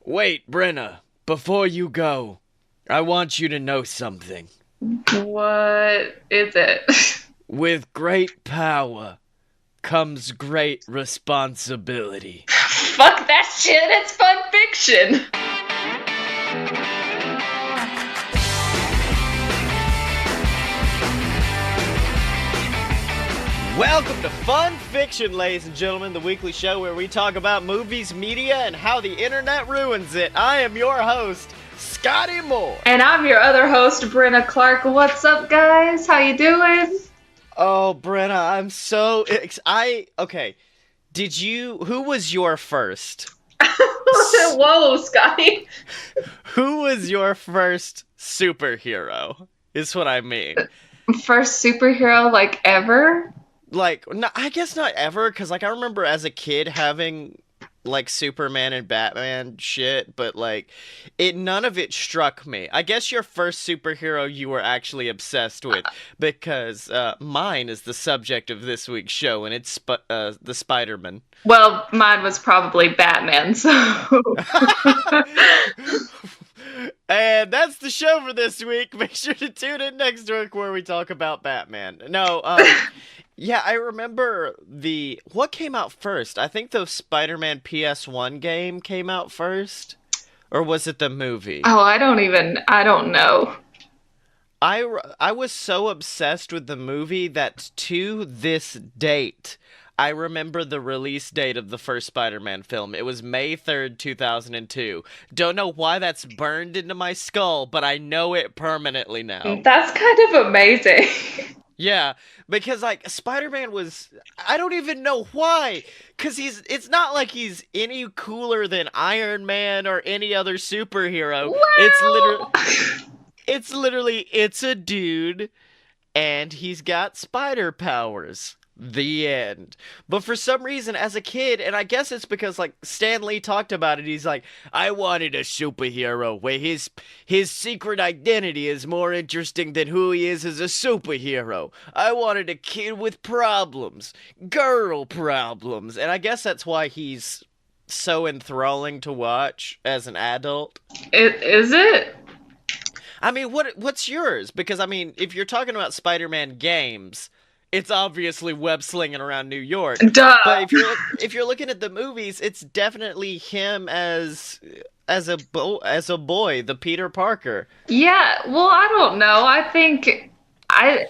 Wait, Brenna, before you go, I want you to know something. What is it? With great power comes great responsibility. Fuck that shit, it's fun fiction. Welcome to Fun Fiction, ladies and gentlemen, the weekly show where we talk about movies, media, and how the internet ruins it. I am your host, Scottye Moore. And I'm your other host, Brenna Clark. What's up, guys? How you doing? Oh, Brenna, I'm so okay. Who was your first? Whoa, Scotty. Who was your first superhero? Is what I mean. First superhero, like, ever? Like, no, I guess not ever, because, like, I remember as a kid having, like, Superman and Batman shit, but, like, none of it struck me. I guess your first superhero you were actually obsessed with, because mine is the subject of this week's show, and it's the Spiderman. Well, mine was probably Batman, so... And that's the show for this week. Make sure to tune in next week where we talk about Batman. No, yeah, I remember what came out first? I think the Spider-Man PS1 game came out first. Or was it the movie? Oh, I don't know. I was so obsessed with the movie that to this date, I remember the release date of the first Spider-Man film. It was May 3rd, 2002. Don't know why that's burned into my skull, but I know it permanently now. That's kind of amazing. Yeah, because like Spider-Man was I don't even know why, cuz it's not like he's any cooler than Iron Man or any other superhero. Well... It's a dude and he's got spider powers. The end. But for some reason, as a kid, and I guess it's because like Stan Lee talked about it, he's like, I wanted a superhero where his secret identity is more interesting than who he is as a superhero. I wanted a kid with problems, girl problems, and I guess that's why he's so enthralling to watch as an adult. Is it? I mean, what's yours? Because I mean, if you're talking about Spider-Man games, it's obviously web slinging around New York. Duh. But if you're looking at the movies, it's definitely him as a boy, the Peter Parker. Yeah, well, I don't know. I think I,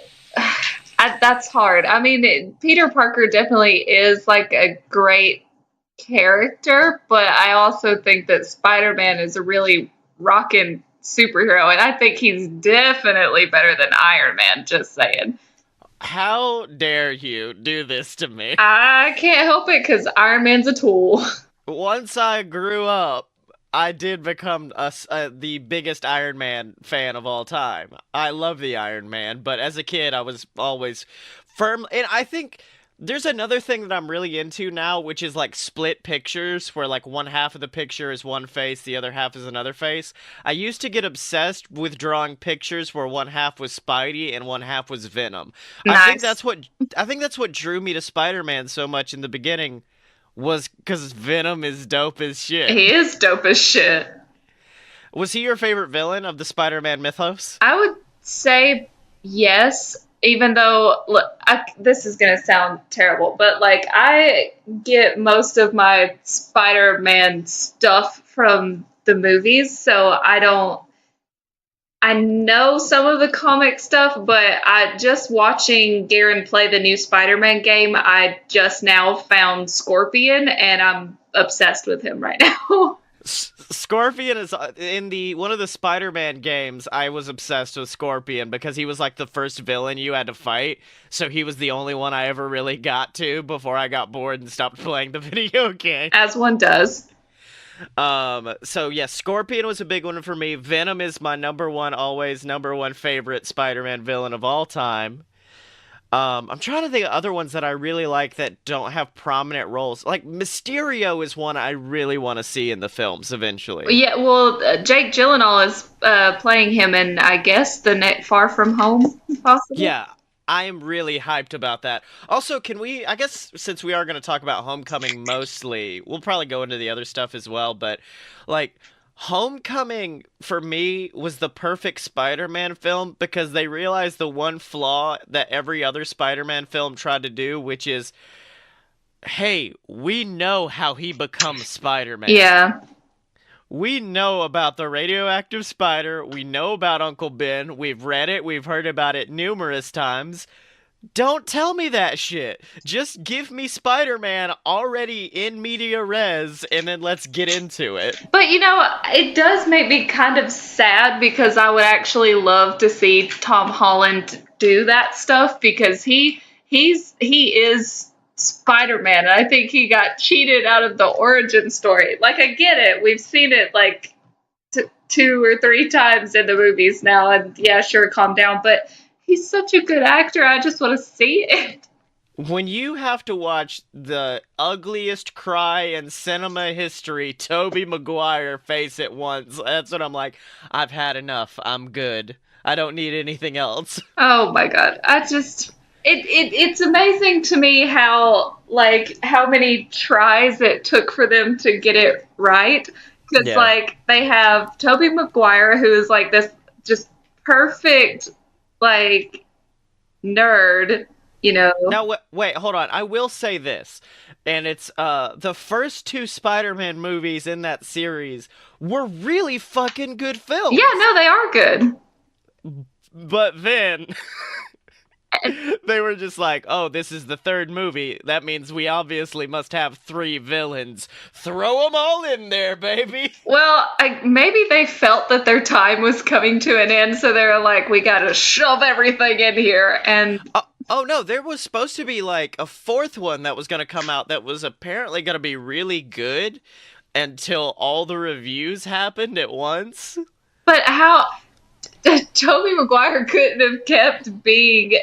that's hard. I mean, Peter Parker definitely is like a great character, but I also think that Spider-Man is a really rockin' superhero, and I think he's definitely better than Iron Man, just saying. How dare you do this to me? I can't help it because Iron Man's a tool. Once I grew up, I did become the biggest Iron Man fan of all time. I love the Iron Man, but as a kid, I was always firm. And I think there's another thing that I'm really into now, which is like split pictures, where like one half of the picture is one face, the other half is another face. I used to get obsessed with drawing pictures where one half was Spidey and one half was Venom. Nice. I think that's what drew me to Spider-Man so much in the beginning, was because Venom is dope as shit. He is dope as shit. Was he your favorite villain of the Spider-Man mythos? I would say yes, even though, look, this is going to sound terrible, but like I get most of my Spider-Man stuff from the movies, so I know some of the comic stuff, but I just watching Garen play the new Spider-Man game, I just now found Scorpion, and I'm obsessed with him right now. Scorpion is in one of the Spider-Man games. I was obsessed with Scorpion because he was like the first villain you had to fight. So he was the only one I ever really got to before I got bored and stopped playing the video game. As one does. So yeah, Scorpion was a big one for me. Venom is my always number one favorite Spider-Man villain of all time. I'm trying to think of other ones that I really like that don't have prominent roles. Like Mysterio is one I really want to see in the films eventually. Yeah, well, Jake Gyllenhaal is playing him in, I guess, the Far From Home, possibly. Yeah, I am really hyped about that. Also, can we, I guess since we are going to talk about Homecoming mostly, we'll probably go into the other stuff as well, but like Homecoming for me was the perfect Spider-Man film because they realized the one flaw that every other Spider-Man film tried to do, which is, hey, we know how he becomes Spider-Man. Yeah. We know about the radioactive spider. We know about Uncle Ben. We've read it. We've heard about it numerous times. Don't tell me that shit. Just give me Spider-Man already in media res, and then let's get into it. But it does make me kind of sad because I would actually love to see Tom Holland do that stuff because he is Spider-Man, and I think he got cheated out of the origin story. Like, I get it. We've seen it like two or three times in the movies now, and yeah, sure, calm down, but he's such a good actor. I just want to see it. When you have to watch the ugliest cry in cinema history, Tobey Maguire face it once, that's when I'm like, I've had enough. I'm good. I don't need anything else. Oh my god. It's amazing to me how many tries it took for them to get it right. Because Yeah. they have Tobey Maguire, who is like this just perfect like nerd, you know. Now, wait, hold on. I will say this, and it's the first two Spider-Man movies in that series were really fucking good Yeah, films. no, they are good. But then they were just like, "Oh, this is the third movie. That means we obviously must have three villains. Throw them all in there, baby." Well, maybe they felt that their time was coming to an end, so they were like, "We gotta shove everything in here." And Oh no, there was supposed to be like a fourth one that was going to come out that was apparently going to be really good until all the reviews happened at once. but how Tobey Maguire couldn't have kept being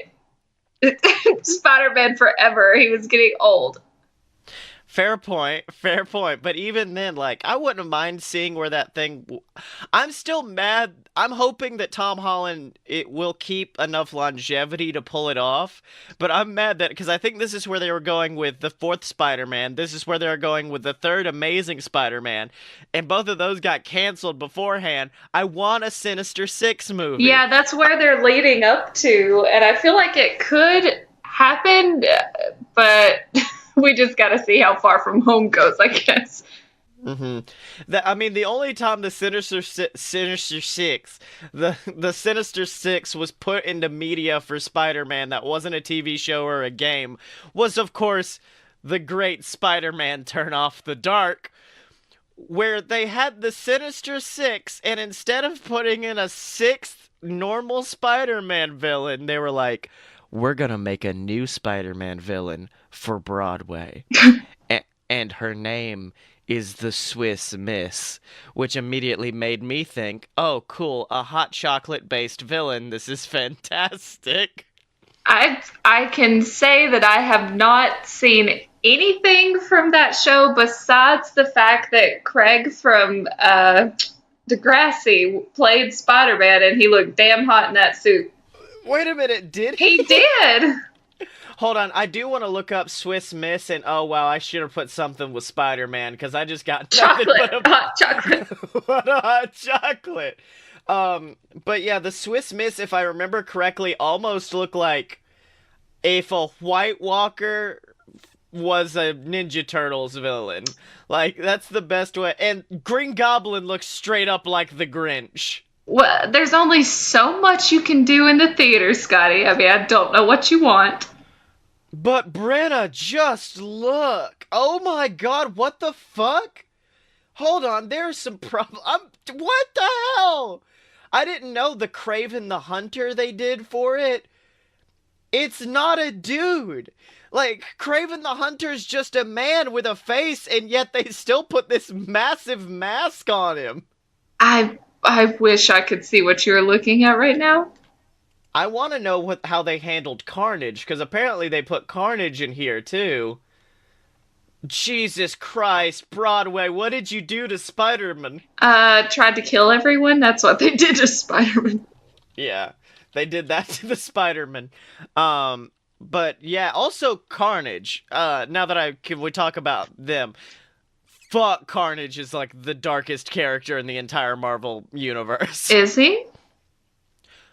Spider-Man forever. He was getting old. Fair point, fair point. But even then, like, I wouldn't mind seeing where that thing. I'm still mad. I'm hoping that Tom Holland it will keep enough longevity to pull it off. But I'm mad that because I think this is where they were going with the fourth Spider-Man. This is where they're going with the third Amazing Spider-Man, and both of those got canceled beforehand. I want a Sinister Six movie. Yeah, that's where they're leading up to, and I feel like it could happen, but we just got to see how far from home goes, I guess. hmm I mean, the only time the Sinister Six, the Sinister Six was put into media for Spider-Man that wasn't a TV show or a game was, of course, the great Spider-Man Turn Off the Dark, where they had the Sinister Six, and instead of putting in a sixth normal Spider-Man villain, they were like, "We're gonna make a new Spider-Man villain for Broadway." And her name is the Swiss Miss, which immediately made me think, oh, cool, a hot chocolate based villain. This is fantastic. I can say that I have not seen anything from that show besides the fact that Craig from Degrassi played Spider-Man, and he looked damn hot in that suit. Wait a minute, did He he? did. Hold on, I do want to look up Swiss Miss, and oh wow, I should have put something with Spider Man because I just got nothing Chocolate, but a, hot chocolate. what a hot chocolate. But yeah, the Swiss Miss, if I remember correctly, almost looked like if a White Walker was a Ninja Turtles villain. Like, that's the best way. And Green Goblin looks straight up like the Grinch. Well, there's only so much you can do in the theater, Scottye. I mean, I don't know what you want. But Brenna, just look. Oh my god, what the fuck? Hold on, there's some problem. What the hell? I didn't know the Craven the Hunter they did for it. It's not a dude. Like, Craven the Hunter's just a man with a face, and yet they still put this massive mask on him. I wish I could see what you're looking at right now. I want to know how they handled Carnage, because apparently they put Carnage in here, too. Jesus Christ, Broadway, what did you do to Spider-Man? Tried to kill everyone. That's what they did to Spider-Man. Yeah. They did that to the Spider-Man. But yeah, also Carnage. Now that we talk about them. Fuck, Carnage is like the darkest character in the entire Marvel universe. Is he?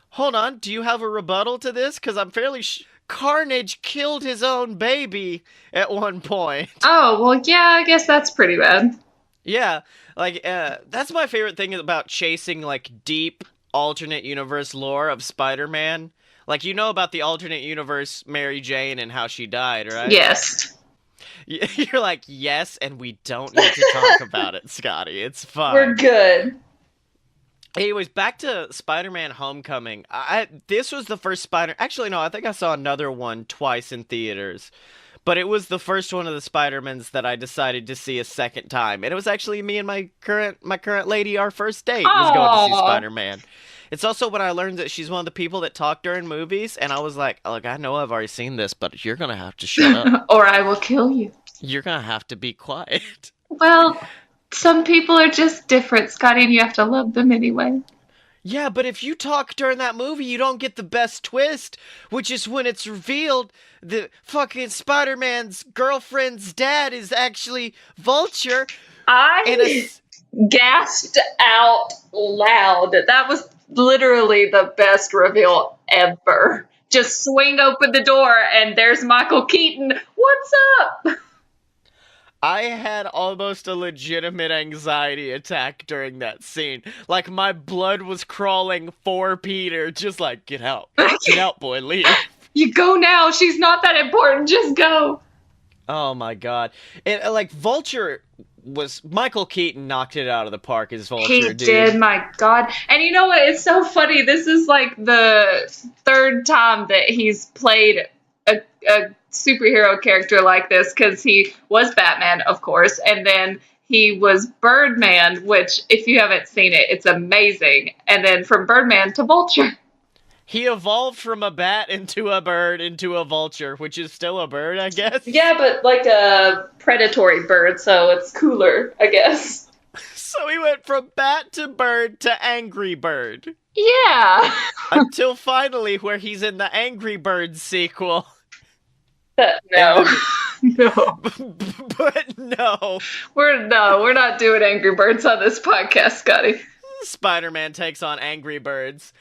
Hold on, do you have a rebuttal to this? Because I'm fairly Carnage killed his own baby at one point. Oh, well, yeah, I guess that's pretty bad. Yeah, like, that's my favorite thing about chasing, like, deep alternate universe lore of Spider-Man. Like, you know about the alternate universe Mary Jane and how she died, right? Yes. You're like, yes, and we don't need to talk about it, Scottye. It's fine. We're good. Anyways, back to Spider-Man Homecoming. This was the first Actually, no, I think I saw another one twice in theaters. But it was the first one of the Spider-Mans that I decided to see a second time. And it was actually me and my current lady, our first date, was going to see Spider-Man. It's also when I learned that she's one of the people that talk during movies, and I was like, look, I know I've already seen this, but you're going to have to shut up. Or I will kill you. You're going to have to be quiet. Well, some people are just different, Scottye, and you have to love them anyway. Yeah, but if you talk during that movie, you don't get the best twist, which is when it's revealed that fucking Spider-Man's girlfriend's dad is actually Vulture. I gasped out loud. That was literally the best reveal ever. Just swing open the door and there's Michael Keaton. What's up? I had almost a legitimate anxiety attack during that scene. Like, my blood was crawling for Peter, just like, get out. Get out, boy, leave. You go now. She's not that important. Just go. Oh my god. Like, Vulture Michael Keaton knocked it out of the park as Vulture, He did, my god. And you know what? It's so funny. This is like the third time that he's played a superhero character like this, because he was Batman, of course, and then he was Birdman, which, if you haven't seen it, it's amazing. And then from Birdman to Vulture. He evolved from a bat into a bird into a vulture, which is still a bird, I guess. Yeah, but like a predatory bird, so it's cooler, I guess. So he went from bat to bird to angry bird. Yeah. Until finally, where he's in the Angry Birds sequel. No. No. But no. We're not doing Angry Birds on this podcast, Scottye. Spider-Man takes on Angry Birds.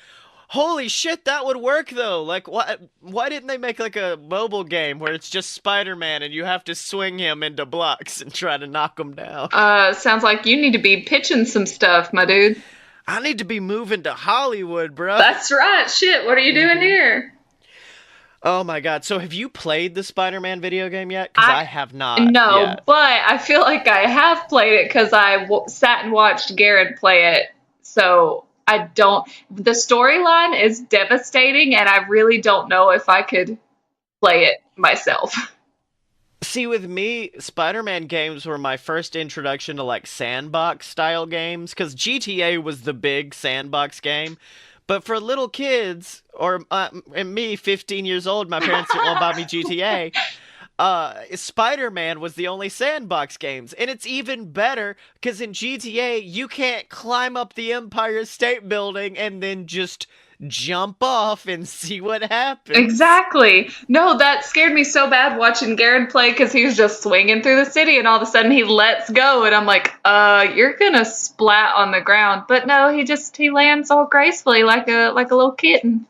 Holy shit, that would work though. Like, why didn't they make like a mobile game where it's just Spider-Man and you have to swing him into blocks and try to knock him down? Sounds like you need to be pitching some stuff, my dude. I need to be moving to Hollywood, bro. That's right. Shit, what are you doing here? Oh my god. So have you played the Spider-Man video game yet? Because I have not. No, yet. But I feel like I have played it because I sat and watched Garrett play it. So I don't. The storyline is devastating, and I really don't know if I could play it myself. See, with me, Spider-Man games were my first introduction to like sandbox-style games, because GTA was the big sandbox game. But for little kids, or and me, 15 years old, my parents didn't want to buy me GTA. Spider-Man was the only sandbox games, and it's even better because in GTA you can't climb up the Empire State Building and then just jump off and see what happens. Exactly. No, that scared me so bad watching Garrett play, because he was just swinging through the city and all of a sudden he lets go and I'm like, you're gonna splat on the ground. But no, he lands all gracefully like a little kitten.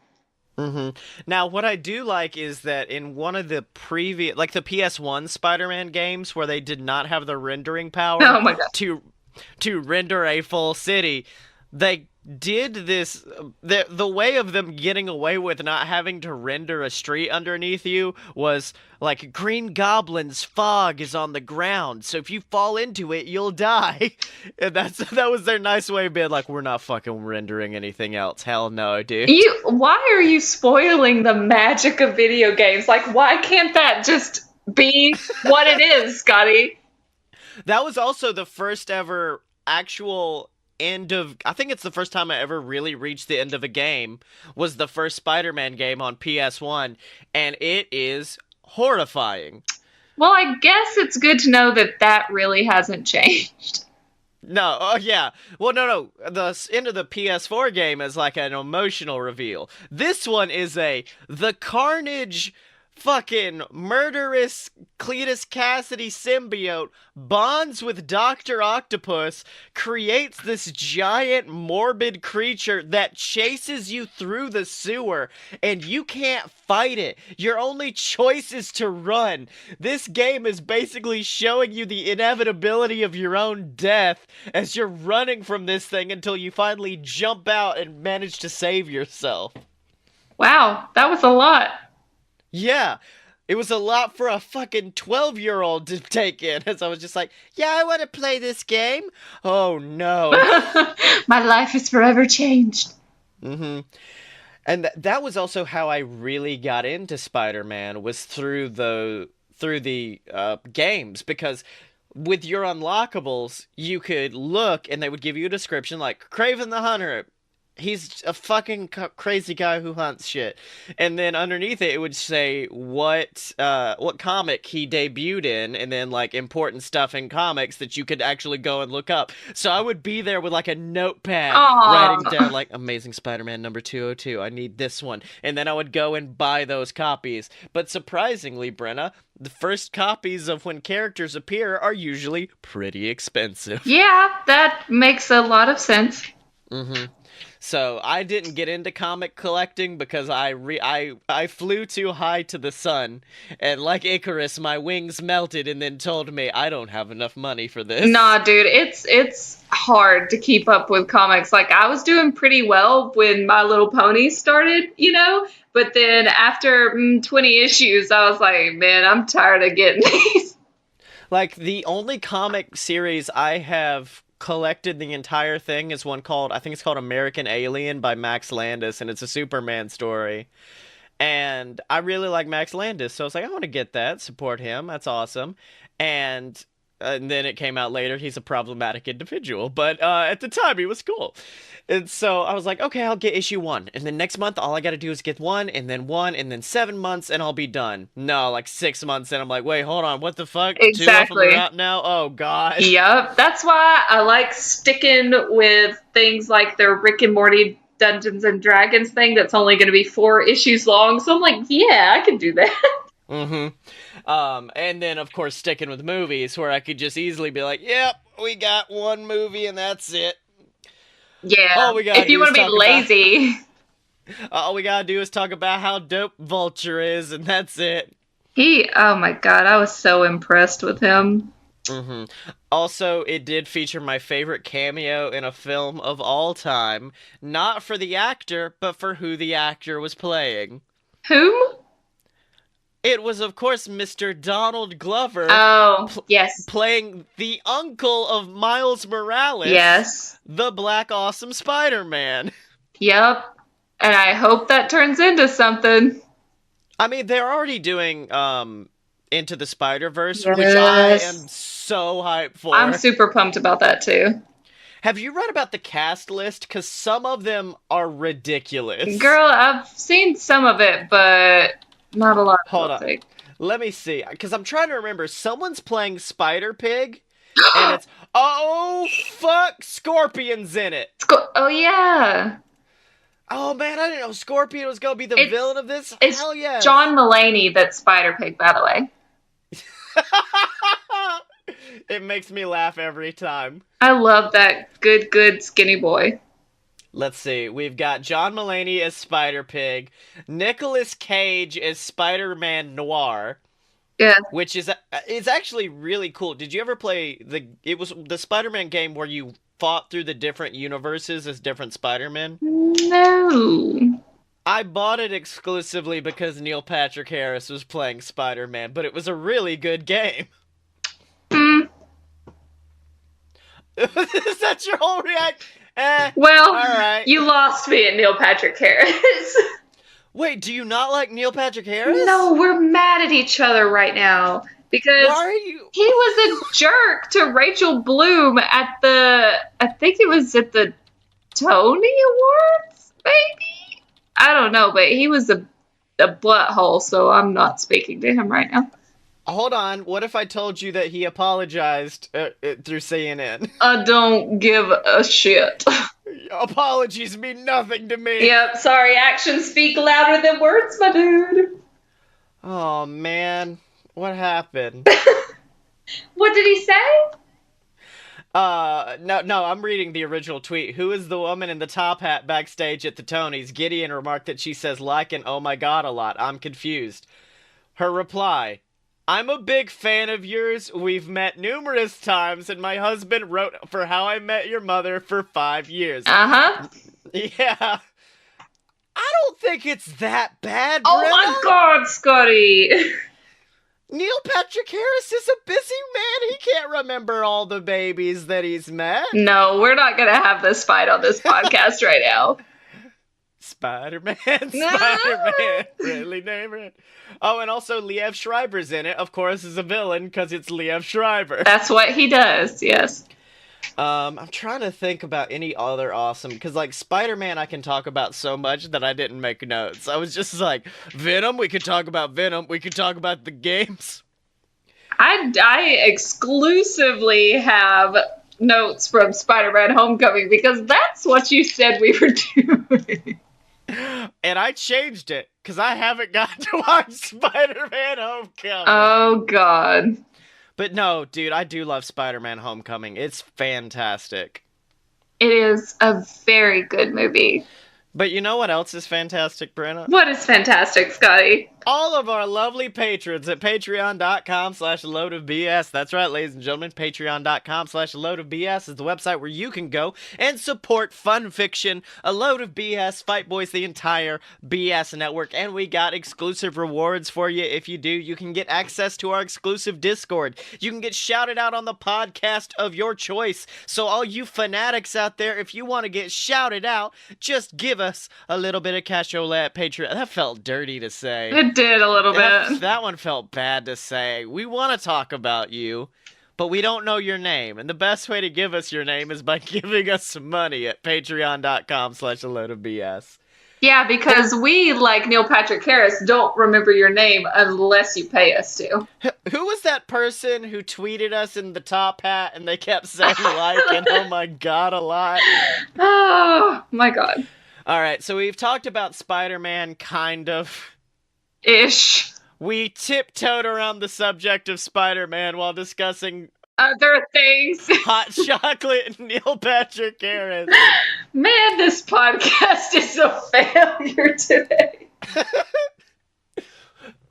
Mm-hmm. Now, what I do like is that in one of the previous, like the PS1 Spider-Man games, where they did not have the rendering power to render a full city, they did this. The way of them getting away with not having to render a street underneath you was like Green Goblin's fog is on the ground, so if you fall into it, you'll die. And that was their nice way of being like, we're not fucking rendering anything else. Hell no, dude. Why are you spoiling the magic of video games? Like, why can't that just be what it is, Scottye? That was also the first ever actual I think it's the first time I ever really reached the end of a game, was the first Spider-Man game on PS1, and it is horrifying. Well, I guess it's good to know that really hasn't changed. No, oh yeah. Well, no. The end of the PS4 game is like an emotional reveal. This one is the Carnage fucking murderous Cletus Cassidy symbiote bonds with Dr. Octopus, creates this giant morbid creature that chases you through the sewer, and you can't fight it. Your only choice is to run. This game is basically showing you the inevitability of your own death as you're running from this thing until you finally jump out and manage to save yourself. Wow, that was a lot. Yeah, it was a lot for a fucking 12-year-old to take in, as I was just like, yeah, I want to play this game. Oh no. My life is forever changed. hmm And that was also how I really got into Spider-Man was through the games because with your unlockables, you could look and they would give you a description like Craven the Hunter. He's a fucking crazy guy who hunts shit. And then underneath it, it would say what comic he debuted in, and then like important stuff in comics that you could actually go and look up. So I would be there with like a notepad writing down Aw. like Amazing Spider-Man number 202. I need this one. And then I would go and buy those copies. But surprisingly, Brenna, the first copies of when characters appear are usually pretty expensive. Yeah, that makes a lot of sense. hmm So I didn't get into comic collecting because I flew too high to the sun, and like Icarus, my wings melted and then told me I don't have enough money for this. Nah, dude, it's hard to keep up with comics. Like I was doing pretty well when My Little Pony started, but then after 20 issues, I was like, man, I'm tired of getting these. Like the only comic series I have collected the entire thing is one called I think it's called American Alien by Max Landis, and it's a Superman story. And I really like Max Landis, so I was like, I want to get that, support him. That's awesome. And then it came out later he's a problematic individual, but at the time he was cool. And so I was like, okay, I'll get issue one, and then next month all I got to do is get one, and then 7 months, and I'll be done. No, like 6 months, and I'm like, wait, hold on, what the fuck? Two of them are Exactly. out now. Oh God. Yep. That's why I like sticking with things like the Rick and Morty Dungeons and Dragons thing that's only going to be 4 issues long. So I'm like, yeah, I can do that. hmm and then of course sticking with movies where I could just easily be like, yep, we got one movie and that's it. Yeah. All we gotta If you do is want to be talk about lazy, all we gotta do is talk about how dope Vulture is, and that's it. oh my God, I was so impressed with him. hmm Also, it did feature my favorite cameo in a film of all time, not for the actor, but for who the actor was playing. Whom? It was, of course, Mr. Donald Glover Oh, yes. playing the uncle of Miles Morales, Yes. the Black Awesome Spider-Man. Yep. And I hope that turns into something. I mean, they're already doing Into the Spider-Verse, which I am Yes. so hyped I'm for. super pumped about that too. Have you read about the cast list? Because some of them are ridiculous. Girl, I've seen some of it, but not a lot, I Hold don't up. think. Let me see. Because I'm trying to remember. Someone's playing Spider-Pig, and it's, oh, fuck, Scorpion's in it. Oh yeah. Oh, man, I didn't know Scorpion was going to be the It's villain of this. it's Hell yes. John Mulaney that's Spider Pig, by the way. It makes me laugh every time. I love that good skinny boy. Let's see. We've got John Mulaney as Spider-Pig, Nicolas Cage as Spider-Man Noir, Yeah. which is actually really cool. Did you ever play it was the Spider-Man game where you fought through the different universes as different Spider-Men? No. I bought it exclusively because Neil Patrick Harris was playing Spider-Man, but it was a really good game. Hmm. Is that your whole react? Well, All right. you lost me at Neil Patrick Harris. Wait, do you not like Neil Patrick Harris? No, we're mad at each other right now because Why are you? he was a jerk to Rachel Bloom at I think it was at the Tony Awards, maybe? I don't know, but he was a butthole, so I'm not speaking to him right now. Hold on. What if I told you that he apologized through CNN? I don't give a shit. Apologies mean nothing to me. Yep, sorry, actions speak louder than words, my dude. Oh man, what happened? What did he say? No, I'm reading the original tweet. Who is the woman in the top hat backstage at the Tonys? Gideon remarked that she says like and oh my god a lot. I'm confused. Her reply: I'm a big fan of yours. We've met numerous times, and my husband wrote for How I Met Your Mother for 5 years. Uh-huh. Yeah. I don't think it's that bad, Oh Brenna. my god, Scottye. Neil Patrick Harris is a busy man. He can't remember all the babies that he's met. No, we're not gonna have this fight on this podcast right now. Spider-Man, Spider-Man, really name it. Oh, and also Liev Schreiber's in it, of course, as a villain, because it's Liev Schreiber. That's what he does, yes. I'm trying to think about any other awesome, because, like, Spider-Man I can talk about so much that I didn't make notes. I was just like, Venom, we could talk about Venom, we could talk about the games. I exclusively have notes from Spider-Man Homecoming because that's what you said we were doing. And I changed it, because I haven't gotten to watch Spider-Man Homecoming. Oh, God. But no, dude, I do love Spider-Man Homecoming. It's fantastic. It is a very good movie. But you know what else is fantastic, Brenna? What is fantastic, Scottye? All of our lovely patrons at patreon.com/loadofbs. That's right, ladies and gentlemen. Patreon.com/loadofbs is the website where you can go and support Fun Fiction, A Load of BS, Fight Boys, the entire BS network. And we got exclusive rewards for you. If you do, you can get access to our exclusive Discord. You can get shouted out on the podcast of your choice. So all you fanatics out there, if you want to get shouted out, just give us a little bit of cashola at Patreon. That felt dirty to say. It did a little bit. That one felt bad to say. We want to talk about you, but we don't know your name. And the best way to give us your name is by giving us some money at patreon.com/aloadofbs. Yeah, because we, like Neil Patrick Harris, don't remember your name unless you pay us to. Who was that person who tweeted us in the top hat and they kept saying like and oh my god a lot? Oh, my God. All right, so we've talked about Spider-Man, kind of. Ish. We tiptoed around the subject of Spider-Man while discussing Other things. hot chocolate and Neil Patrick Harris. Man, this podcast is a failure today.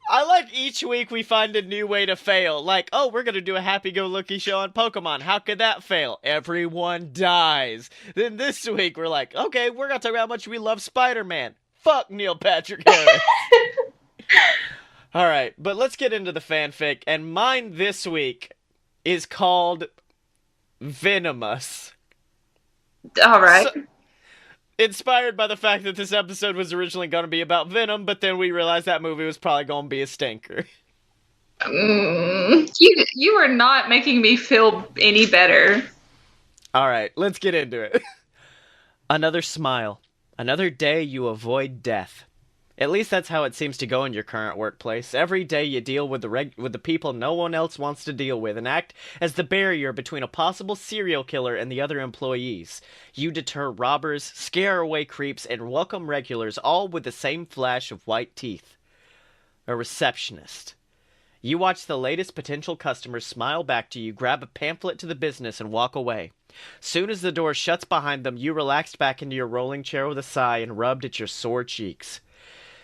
I like each week we find a new way to fail. Like, oh, we're going to do a happy-go-lucky show on Pokemon. How could that fail? Everyone dies. Then this week we're like, okay, we're going to talk about how much we love Spider-Man. Fuck Neil Patrick Harris. All right, but let's get into the fanfic. And mine this week is called Venomous. All right. So, inspired by the fact that this episode was originally going to be about Venom, but then we realized that movie was probably going to be a stinker. You are not making me feel any better. All right, let's get into it. Another smile. Another day you avoid death. At least that's how it seems to go in your current workplace. Every day you deal with the people no one else wants to deal with and act as the barrier between a possible serial killer and the other employees. You deter robbers, scare away creeps, and welcome regulars, all with the same flash of white teeth. A receptionist. You watch the latest potential customers smile back to you, grab a pamphlet to the business, and walk away. Soon as the door shuts behind them, you relaxed back into your rolling chair with a sigh and rubbed at your sore cheeks.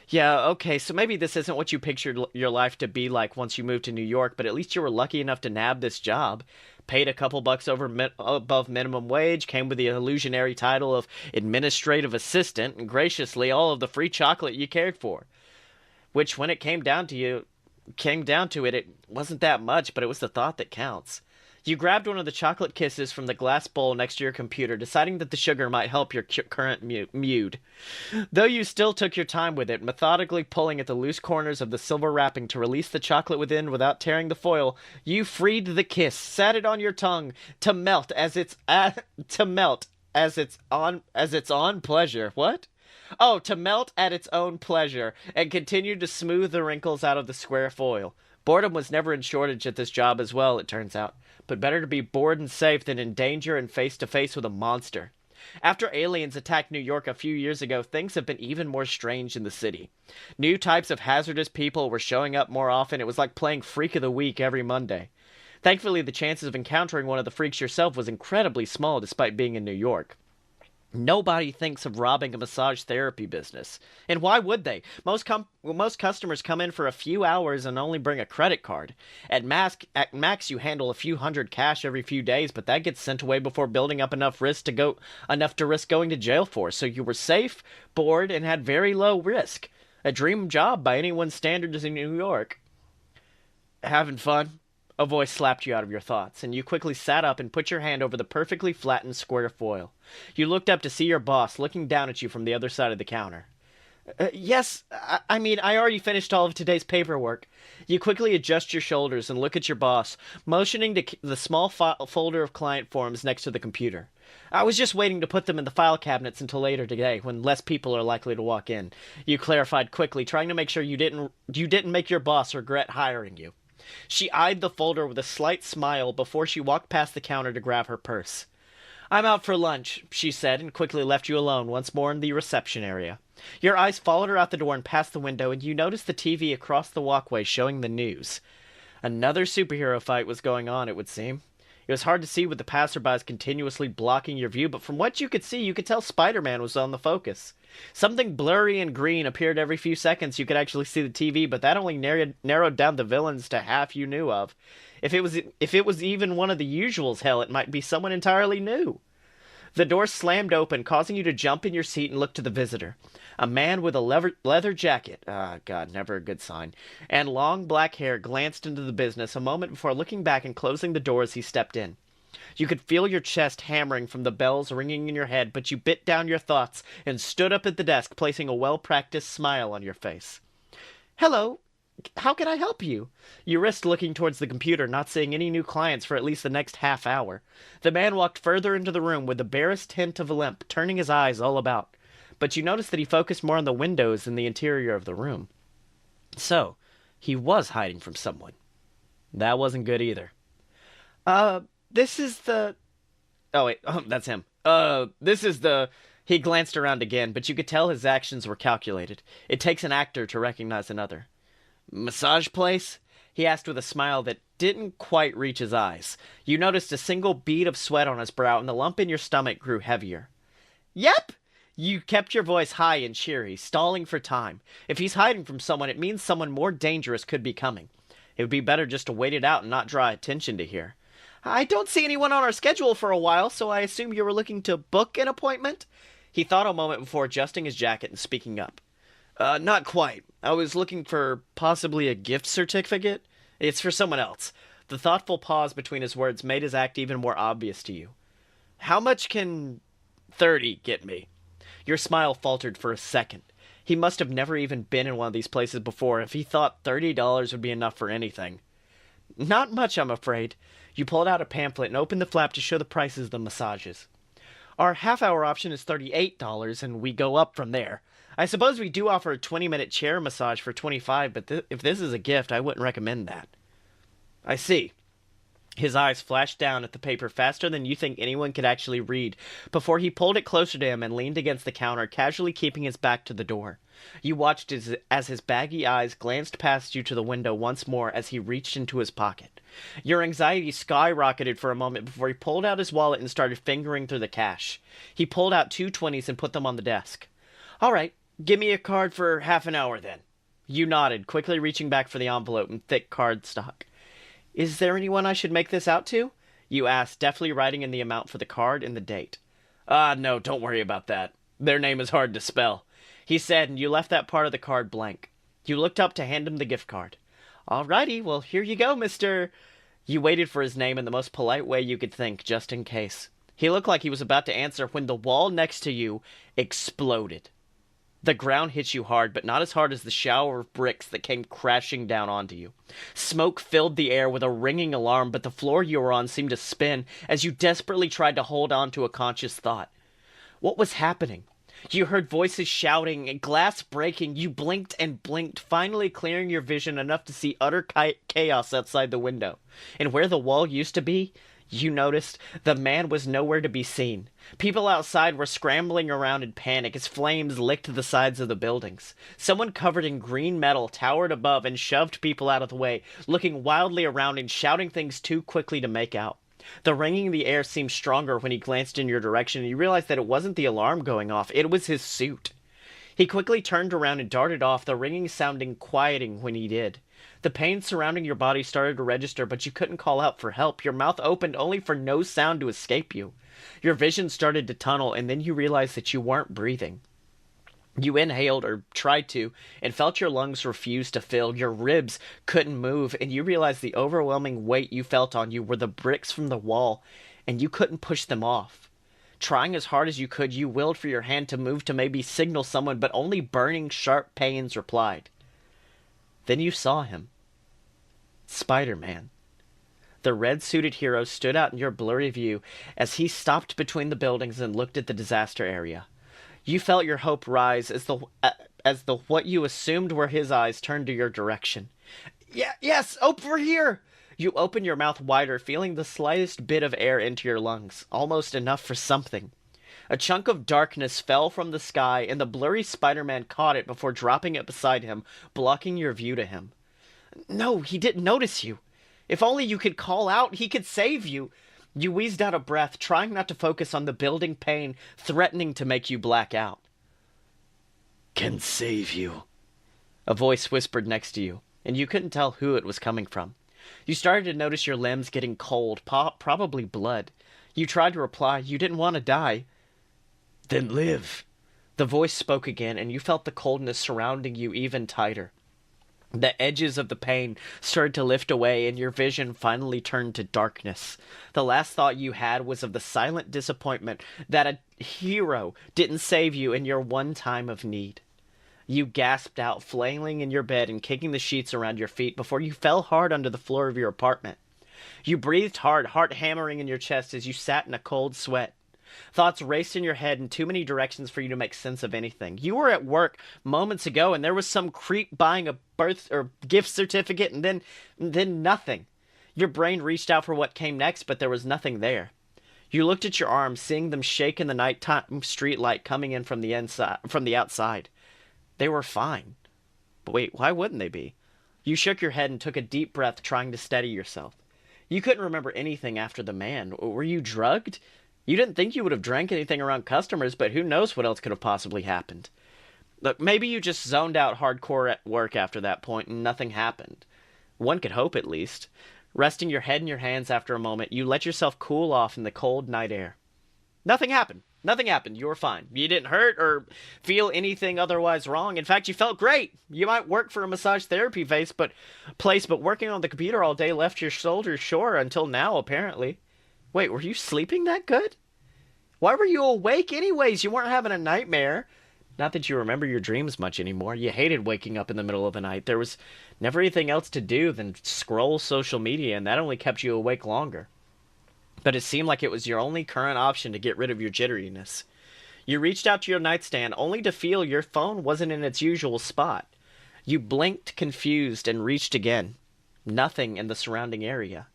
Yeah, okay, so maybe this isn't what you pictured your life to be like once you moved to New York, but at least you were lucky enough to nab this job. Paid a couple bucks above minimum wage, came with the illusionary title of administrative assistant, and graciously all of the free chocolate you cared for. Which, when it came down to it, it wasn't that much, but it was the thought that counts. You grabbed one of the chocolate kisses from the glass bowl next to your computer, deciding that the sugar might help your current mood. Though you still took your time with it, methodically pulling at the loose corners of the silver wrapping to release the chocolate within without tearing the foil, you freed the kiss, sat it on your tongue, to melt as its on pleasure. What? Oh, to melt at its own pleasure, and continued to smooth the wrinkles out of the square foil. Boredom was never in shortage at this job as well, it turns out. But better to be bored and safe than in danger and face to face with a monster. After aliens attacked New York a few years ago, things have been even more strange in the city. New types of hazardous people were showing up more often. It was like playing Freak of the Week every Monday. Thankfully, the chances of encountering one of the freaks yourself was incredibly small despite being in New York. Nobody thinks of robbing a massage therapy business. And why would they? Most customers come in for a few hours and only bring a credit card. At max, you handle a few hundred cash every few days, but that gets sent away before building up enough to risk going to jail for. So you were safe, bored, and had very low risk. A dream job by anyone's standards in New York. Having fun? A voice slapped you out of your thoughts, and you quickly sat up and put your hand over the perfectly flattened square foil. You looked up to see your boss looking down at you from the other side of the counter. Yes, I mean, I already finished all of today's paperwork. You quickly adjust your shoulders and look at your boss, motioning to the small folder of client forms next to the computer. I was just waiting to put them in the file cabinets until later today, when less people are likely to walk in. You clarified quickly, trying to make sure you didn't make your boss regret hiring you. She eyed the folder with a slight smile before she walked past the counter to grab her purse. I'm out for lunch, she said, and quickly left you alone once more in the reception area. Your eyes followed her out the door and past the window, and you noticed the TV across the walkway showing the news. Another superhero fight was going on, it would seem. It was hard to see with the passerbys continuously blocking your view, but from what you could see, you could tell Spider-Man was on the focus. Something blurry and green appeared every few seconds. You could actually see the TV, but that only narrowed down the villains to half you knew of. If it was even one of the usuals, hell, it might be someone entirely new. The door slammed open, causing you to jump in your seat and look to the visitor. A man with a leather jacket, God, never a good sign, and long black hair glanced into the business a moment before looking back and closing the door as he stepped in. You could feel your chest hammering from the bells ringing in your head, but you bit down your thoughts and stood up at the desk, placing a well-practiced smile on your face. Hello. How can I help you? You risked looking towards the computer, not seeing any new clients for at least the next half hour. The man walked further into the room with the barest hint of a limp, turning his eyes all about. But you noticed that he focused more on the windows than the interior of the room. So, he was hiding from someone. That wasn't good either. This is the... Oh, wait, that's him. This is the... He glanced around again, but you could tell his actions were calculated. It takes an actor to recognize another. Massage place? He asked with a smile that didn't quite reach his eyes. You noticed a single bead of sweat on his brow, and the lump in your stomach grew heavier. Yep! You kept your voice high and cheery, stalling for time. If he's hiding from someone, it means someone more dangerous could be coming. It would be better just to wait it out and not draw attention to here. I don't see anyone on our schedule for a while, so I assume you were looking to book an appointment? He thought a moment before adjusting his jacket and speaking up. Not quite. I was looking for possibly a gift certificate. It's for someone else. The thoughtful pause between his words made his act even more obvious to you. How much can 30 get me? Your smile faltered for a second. He must have never even been in one of these places before if he thought $30 would be enough for anything. Not much, I'm afraid. You pulled out a pamphlet and opened the flap to show the prices of the massages. Our half-hour option is $38, and we go up from there. I suppose we do offer a 20-minute chair massage for $25, but if this is a gift, I wouldn't recommend that. I see. His eyes flashed down at the paper faster than you think anyone could actually read, before he pulled it closer to him and leaned against the counter, casually keeping his back to the door. You watched as his baggy eyes glanced past you to the window once more as he reached into his pocket. Your anxiety skyrocketed for a moment before he pulled out his wallet and started fingering through the cash. He pulled out 2 20s and put them on the desk. All right, give me a card for half an hour then. You nodded, quickly reaching back for the envelope and thick cardstock. Is there anyone I should make this out to? You asked, deftly writing in the amount for the card and the date. No, don't worry about that. Their name is hard to spell, he said, and you left that part of the card blank. You looked up to hand him the gift card. All righty, well, here you go, Mr. You waited for his name in the most polite way you could think, just in case. He looked like he was about to answer when the wall next to you exploded. The ground hit you hard, but not as hard as the shower of bricks that came crashing down onto you. Smoke filled the air with a ringing alarm, but the floor you were on seemed to spin as you desperately tried to hold on to a conscious thought. What was happening? You heard voices shouting and glass breaking. You blinked and blinked, finally clearing your vision enough to see utter chaos outside the window. And where the wall used to be, you noticed the man was nowhere to be seen. People outside were scrambling around in panic as flames licked the sides of the buildings. Someone covered in green metal towered above and shoved people out of the way, looking wildly around and shouting things too quickly to make out. The ringing in the air seemed stronger when he glanced in your direction, and you realized that it wasn't the alarm going off, it was his suit. He quickly turned around and darted off, the ringing sounding quieting when he did. The pain surrounding your body started to register, but you couldn't call out for help. Your mouth opened only for no sound to escape you. Your vision started to tunnel, and then you realized that you weren't breathing. You inhaled, or tried to, and felt your lungs refuse to fill. Your ribs couldn't move, and you realized the overwhelming weight you felt on you were the bricks from the wall, and you couldn't push them off. Trying as hard as you could, you willed for your hand to move to maybe signal someone, but only burning, sharp pains replied. Then you saw him. Spider-Man. The red-suited hero stood out in your blurry view as he stopped between the buildings and looked at the disaster area. You felt your hope rise as the what you assumed were his eyes turned to your direction. Yes, over here! You open your mouth wider, feeling the slightest bit of air into your lungs, almost enough for something. A chunk of darkness fell from the sky, and the blurry Spider-Man caught it before dropping it beside him, blocking your view to him. No, he didn't notice you. If only you could call out, he could save you. You wheezed out of breath, trying not to focus on the building pain, threatening to make you black out. Can save you, a voice whispered next to you, and you couldn't tell who it was coming from. You started to notice your limbs getting cold, probably blood. You tried to reply. You didn't want to die. Then live. The voice spoke again, and you felt the coldness surrounding you even tighter. The edges of the pain started to lift away, and your vision finally turned to darkness. The last thought you had was of the silent disappointment that a hero didn't save you in your one time of need. You gasped out, flailing in your bed and kicking the sheets around your feet before you fell hard onto the floor of your apartment. You breathed hard, heart hammering in your chest as you sat in a cold sweat. Thoughts raced in your head in too many directions for you to make sense of anything. You were at work moments ago, and there was some creep buying a birth or gift certificate, and then nothing. Your brain reached out for what came next, but there was nothing there. You looked at your arms, seeing them shake in the nighttime streetlight coming in from the outside. They were fine. But wait, why wouldn't they be? You shook your head and took a deep breath, trying to steady yourself. You couldn't remember anything after the man. Were you drugged? You didn't think you would have drank anything around customers, but who knows what else could have possibly happened. Look, maybe you just zoned out hardcore at work after that point and nothing happened. One could hope, at least. Resting your head in your hands after a moment, you let yourself cool off in the cold night air. Nothing happened. Nothing happened. You were fine. You didn't hurt or feel anything otherwise wrong. In fact, you felt great. You might work for a massage therapy place, but working on the computer all day left your shoulders sore until now, apparently. Wait, were you sleeping that good? Why were you awake anyways? You weren't having a nightmare. Not that you remember your dreams much anymore. You hated waking up in the middle of the night. There was never anything else to do than scroll social media, and that only kept you awake longer. But it seemed like it was your only current option to get rid of your jitteriness. You reached out to your nightstand only to feel your phone wasn't in its usual spot. You blinked, confused, and reached again. Nothing in the surrounding area.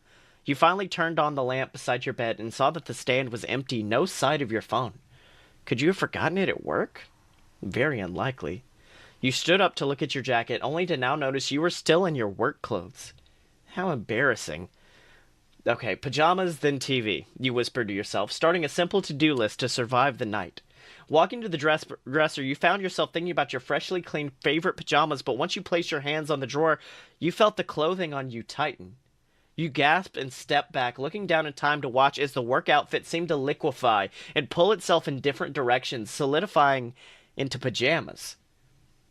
You finally turned on the lamp beside your bed and saw that the stand was empty, no sight of your phone. Could you have forgotten it at work? Very unlikely. You stood up to look at your jacket, only to now notice you were still in your work clothes. How embarrassing. Okay, pajamas, then TV, you whispered to yourself, starting a simple to-do list to survive the night. Walking to the dresser, you found yourself thinking about your freshly cleaned favorite pajamas, but once you placed your hands on the drawer, you felt the clothing on you tighten. You gasped and stepped back, looking down in time to watch as the work outfit seemed to liquefy and pull itself in different directions, solidifying into pajamas.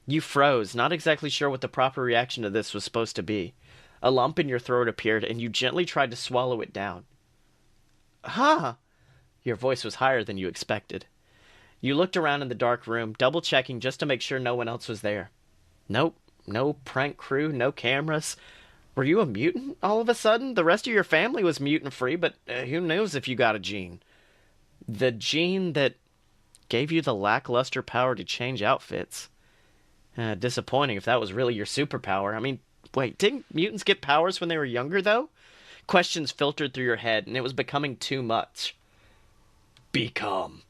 You froze, not exactly sure what the proper reaction to this was supposed to be. A lump in your throat appeared, and you gently tried to swallow it down. Huh? Your voice was higher than you expected. You looked around in the dark room, double-checking just to make sure no one else was there. Nope, no prank crew, no cameras. Were you a mutant all of a sudden? The rest of your family was mutant-free, but who knows if you got a gene? The gene that gave you the lackluster power to change outfits. Disappointing if that was really your superpower. I mean, wait, didn't mutants get powers when they were younger, though? Questions filtered through your head, and it was becoming too much. Become.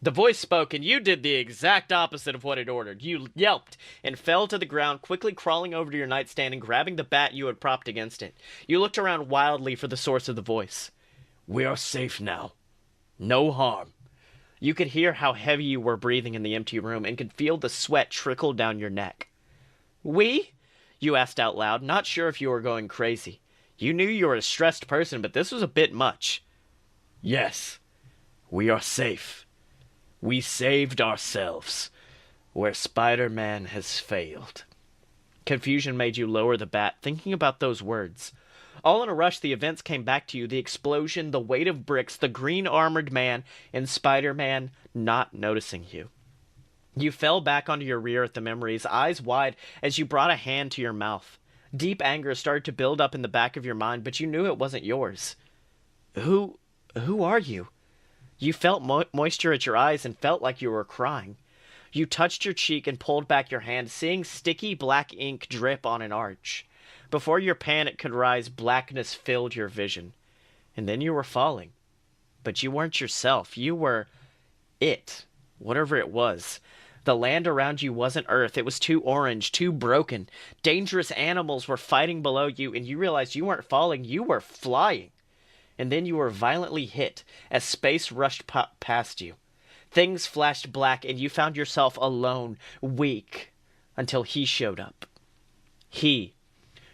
The voice spoke, and you did the exact opposite of what it ordered. You yelped and fell to the ground, quickly crawling over to your nightstand and grabbing the bat you had propped against it. You looked around wildly for the source of the voice. We are safe now. No harm. You could hear how heavy you were breathing in the empty room and could feel the sweat trickle down your neck. We? You asked out loud, not sure if you were going crazy. You knew you were a stressed person, but this was a bit much. Yes, we are safe. We saved ourselves, where Spider-Man has failed. Confusion made you lower the bat, thinking about those words. All in a rush, the events came back to you, the explosion, the weight of bricks, the green-armored man, and Spider-Man not noticing you. You fell back onto your rear at the memories, eyes wide, as you brought a hand to your mouth. Deep anger started to build up in the back of your mind, but you knew it wasn't yours. Who are you? You felt moisture at your eyes and felt like you were crying. You touched your cheek and pulled back your hand, seeing sticky black ink drip on an arch. Before your panic could rise, blackness filled your vision. And then you were falling. But you weren't yourself. You were it, whatever it was. The land around you wasn't Earth. It was too orange, too broken. Dangerous animals were fighting below you, and you realized you weren't falling, you were flying. And then you were violently hit as space rushed past you. Things flashed black, and you found yourself alone, weak, until he showed up. He,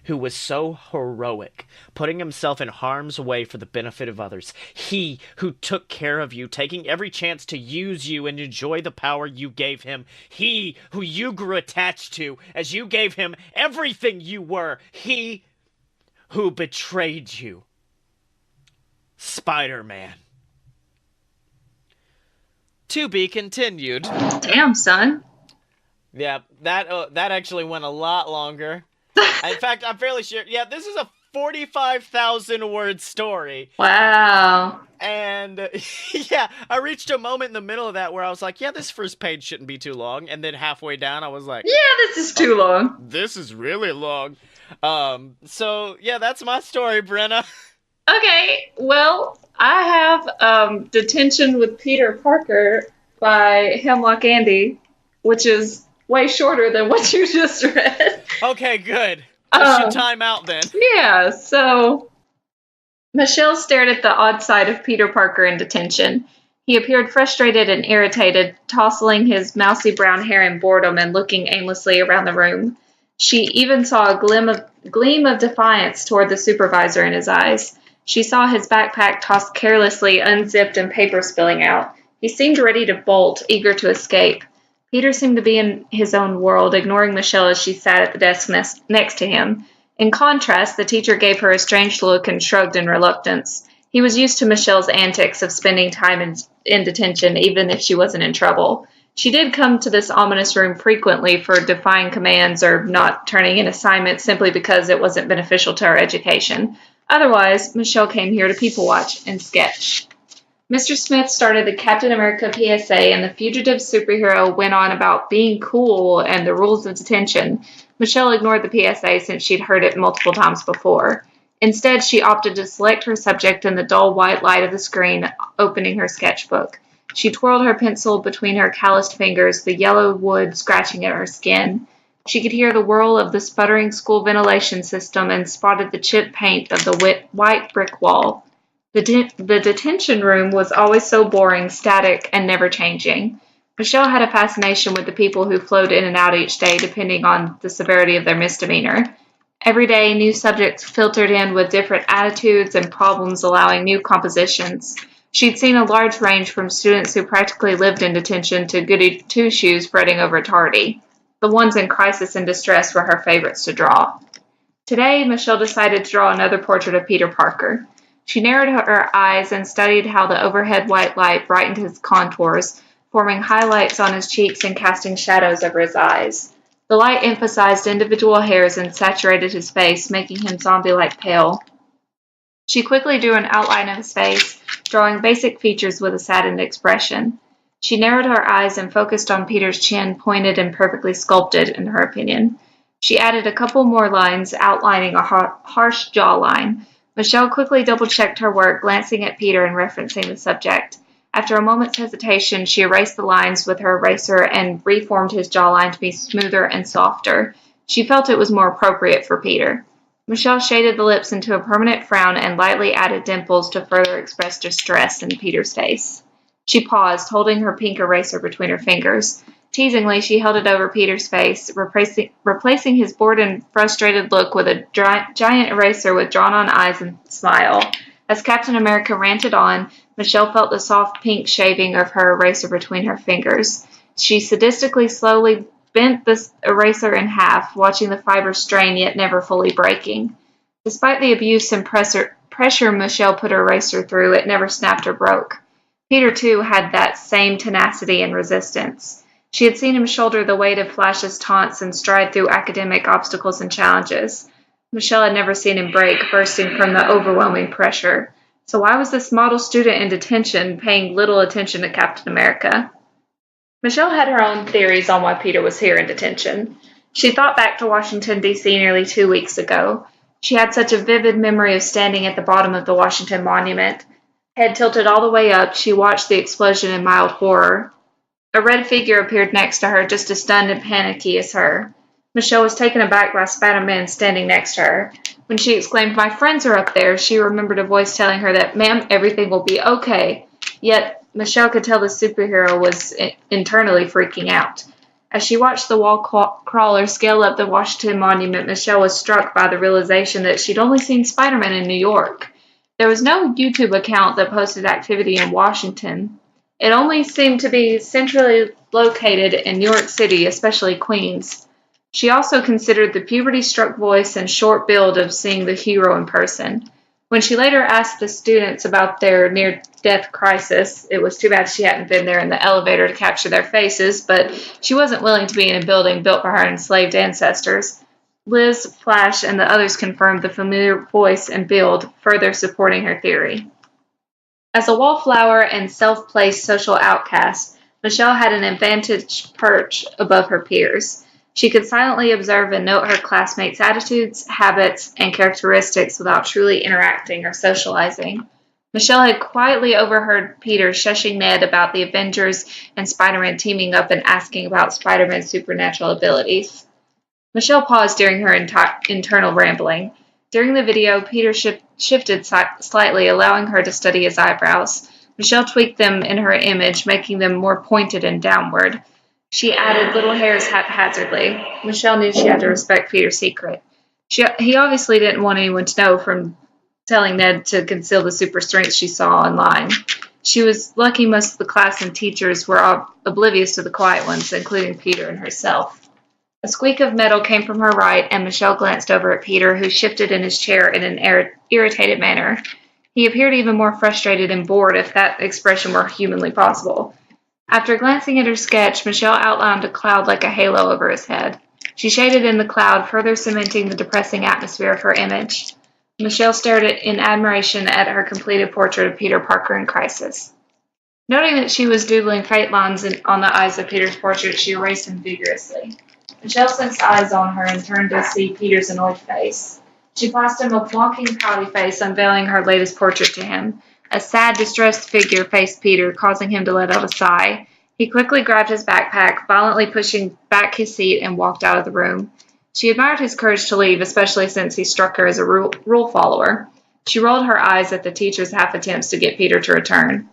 who was so heroic, putting himself in harm's way for the benefit of others. He who took care of you, taking every chance to use you and enjoy the power you gave him. He who you grew attached to as you gave him everything you were. He who betrayed you. Spider-Man. To be continued. Damn, son. Yeah, that actually went a lot longer. In fact, I'm fairly sure. Yeah, this is a 45,000 word story. Wow. And yeah, I reached a moment in the middle of that where I was like, yeah, this first page shouldn't be too long. And then halfway down, I was like, yeah, this is too long. This is really long. So yeah, that's my story, Brenna. Okay, well, I have Detention with Peter Parker by Hemlock Andy, which is way shorter than what you just read. Okay, good. I should time out then. Yeah, so Michelle stared at the odd sight of Peter Parker in detention. He appeared frustrated and irritated, tousling his mousy brown hair in boredom and looking aimlessly around the room. She even saw a gleam of defiance toward the supervisor in his eyes. She saw his backpack tossed carelessly, unzipped, and paper spilling out. He seemed ready to bolt, eager to escape. Peter seemed to be in his own world, ignoring Michelle as she sat at the desk next to him. In contrast, the teacher gave her a strange look and shrugged in reluctance. He was used to Michelle's antics of spending time in detention, even if she wasn't in trouble. She did come to this ominous room frequently for defying commands or not turning in assignments simply because it wasn't beneficial to her education. Otherwise, Michelle came here to people watch and sketch. Mr. Smith started the Captain America PSA, and the fugitive superhero went on about being cool and the rules of detention. Michelle ignored the PSA since she'd heard it multiple times before. Instead, she opted to select her subject in the dull white light of the screen, opening her sketchbook. She twirled her pencil between her calloused fingers, the yellow wood scratching at her skin. She could hear the whirl of the sputtering school ventilation system and spotted the chipped paint of the white brick wall. The detention room was always so boring, static, and never changing. Michelle had a fascination with the people who flowed in and out each day, depending on the severity of their misdemeanor. Every day, new subjects filtered in with different attitudes and problems, allowing new compositions. She'd seen a large range from students who practically lived in detention to goody two-shoes fretting over tardy. The ones in crisis and distress were her favorites to draw. Today, Michelle decided to draw another portrait of Peter Parker. She narrowed her eyes and studied how the overhead white light brightened his contours, forming highlights on his cheeks and casting shadows over his eyes. The light emphasized individual hairs and saturated his face, making him zombie-like pale. She quickly drew an outline of his face, drawing basic features with a saddened expression. She narrowed her eyes and focused on Peter's chin, pointed and perfectly sculpted, in her opinion. She added a couple more lines, outlining a harsh jawline. Michelle quickly double-checked her work, glancing at Peter and referencing the subject. After a moment's hesitation, she erased the lines with her eraser and reformed his jawline to be smoother and softer. She felt it was more appropriate for Peter. Michelle shaded the lips into a permanent frown and lightly added dimples to further express distress in Peter's face. She paused, holding her pink eraser between her fingers. Teasingly, she held it over Peter's face, replacing his bored and frustrated look with a giant eraser with drawn-on eyes and smile. As Captain America ranted on, Michelle felt the soft pink shaving of her eraser between her fingers. She sadistically slowly bent the eraser in half, watching the fibers strain yet never fully breaking. Despite the abuse and pressure Michelle put her eraser through, it never snapped or broke. Peter, too, had that same tenacity and resistance. She had seen him shoulder the weight of Flash's taunts and stride through academic obstacles and challenges. Michelle had never seen him break, bursting from the overwhelming pressure. So why was this model student in detention paying little attention to Captain America? Michelle had her own theories on why Peter was here in detention. She thought back to Washington, D.C. nearly 2 weeks ago. She had such a vivid memory of standing at the bottom of the Washington Monument. Head tilted all the way up, she watched the explosion in mild horror. A red figure appeared next to her, just as stunned and panicky as her. Michelle was taken aback by Spiderman standing next to her. When she exclaimed, "My friends are up there," she remembered a voice telling her that, "Ma'am, everything will be okay." Yet, Michelle could tell the superhero was internally freaking out. As she watched the wall crawler scale up the Washington Monument, Michelle was struck by the realization that she'd only seen Spider-Man in New York. There was no YouTube account that posted activity in Washington. It only seemed to be centrally located in New York City, especially Queens. She also considered the puberty-struck voice and short build of seeing the hero in person. When she later asked the students about their near-death crisis, it was too bad she hadn't been there in the elevator to capture their faces, but she wasn't willing to be in a building built by her enslaved ancestors. Liz, Flash, and the others confirmed the familiar voice and build, further supporting her theory. As a wallflower and self-placed social outcast, Michelle had an advantage perch above her peers. She could silently observe and note her classmates' attitudes, habits, and characteristics without truly interacting or socializing. Michelle had quietly overheard Peter shushing Ned about the Avengers and Spider-Man teaming up and asking about Spider-Man's supernatural abilities. Michelle paused during her internal rambling. During the video, Peter shifted slightly, allowing her to study his eyebrows. Michelle tweaked them in her image, making them more pointed and downward. She added little hairs haphazardly. Michelle knew she had to respect Peter's secret. He obviously didn't want anyone to know from telling Ned to conceal the super strength she saw online. She was lucky most of the class and teachers were oblivious to the quiet ones, including Peter and herself. A squeak of metal came from her right, and Michelle glanced over at Peter, who shifted in his chair in an irritated manner. He appeared even more frustrated and bored, if that expression were humanly possible. After glancing at her sketch, Michelle outlined a cloud like a halo over his head. She shaded in the cloud, further cementing the depressing atmosphere of her image. Michelle stared in admiration at her completed portrait of Peter Parker in crisis. Noting that she was doodling fate lines on the eyes of Peter's portrait, she erased them vigorously. Michelle sensed eyes on her and turned to see Peter's annoyed face. She passed him a mocking, pouty face, unveiling her latest portrait to him. A sad, distressed figure faced Peter, causing him to let out a sigh. He quickly grabbed his backpack, violently pushing back his seat, and walked out of the room. She admired his courage to leave, especially since he struck her as a rule follower. She rolled her eyes at the teacher's half-attempts to get Peter to return.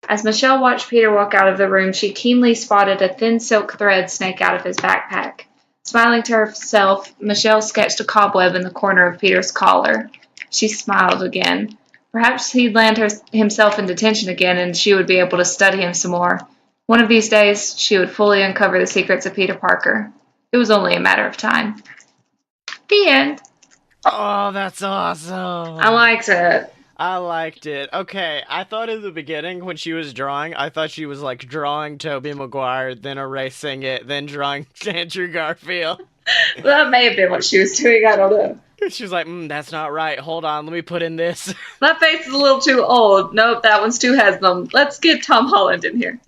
As Michelle watched Peter walk out of the room, she keenly spotted a thin silk thread snake out of his backpack. Smiling to herself, Michelle sketched a cobweb in the corner of Peter's collar. She smiled again. Perhaps he'd land himself in detention again, and she would be able to study him some more. One of these days, she would fully uncover the secrets of Peter Parker. It was only a matter of time. The end. Oh, that's awesome. I liked it. I liked it. Okay, I thought in the beginning when she was drawing, I thought she was like drawing Tobey Maguire, then erasing it, then drawing Andrew Garfield. That may have been what she was doing, I don't know. She was like, that's not right. Hold on, let me put in this. That face is a little too old. Nope, that one's too handsome. Let's get Tom Holland in here.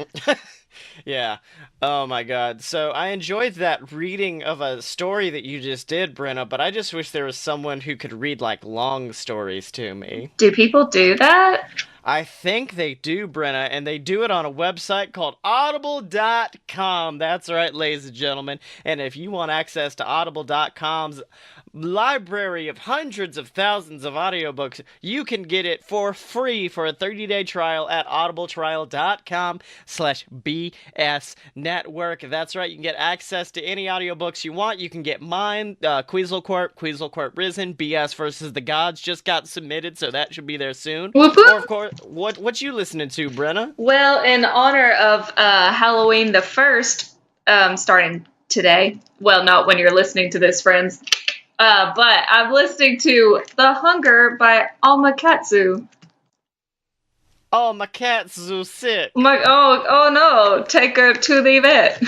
Yeah. Oh my God. So I enjoyed that reading of a story that you just did, Brenna, but I just wish there was someone who could read like long stories to me. Do people do that? I think they do, Brenna, and they do it on a website called audible.com. That's right, ladies and gentlemen. And if you want access to audible.com's library of hundreds of thousands of audiobooks, you can get it for free for a 30-day trial at audibletrial.com/BS Network. That's right, you can get access to any audiobooks you want. You can get mine, Queasel Corp Risen, BS versus the Gods just got submitted, so that should be there soon. Whoop Or of whoop. course, what you listening to, Brenna? Well, in honor of Halloween the 1st, starting today. Well, not when you're listening to this, friends. But I'm listening to The Hunger by Almakatsu. Oh, my cat's so sick. Oh no, take her to the vet.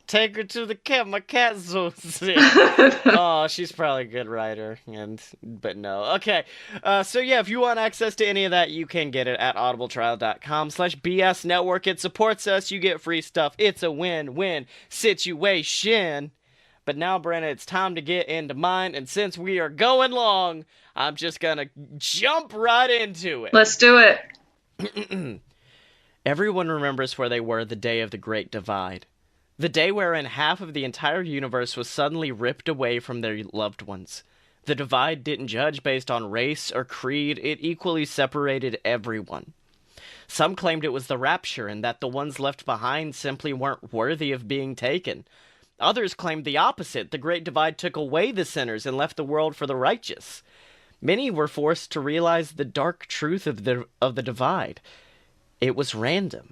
Take her to the cat. My cat's so sick. Oh, she's probably a good writer, but no. Okay, so yeah, if you want access to any of that, you can get it at audibletrial.com/BS Network. It supports us. You get free stuff. It's a win-win situation. But now, Brenna, it's time to get into mine, and since we are going long, I'm just gonna jump right into it. Let's do it. Everyone remembers where they were the day of the Great Divide. The day wherein half of the entire universe was suddenly ripped away from their loved ones. The divide didn't judge based on race or creed, it equally separated everyone. Some claimed it was the rapture and that the ones left behind simply weren't worthy of being taken. Others claimed the opposite, the Great Divide took away the sinners and left the world for the righteous. Many were forced to realize the dark truth of the divide. It was random.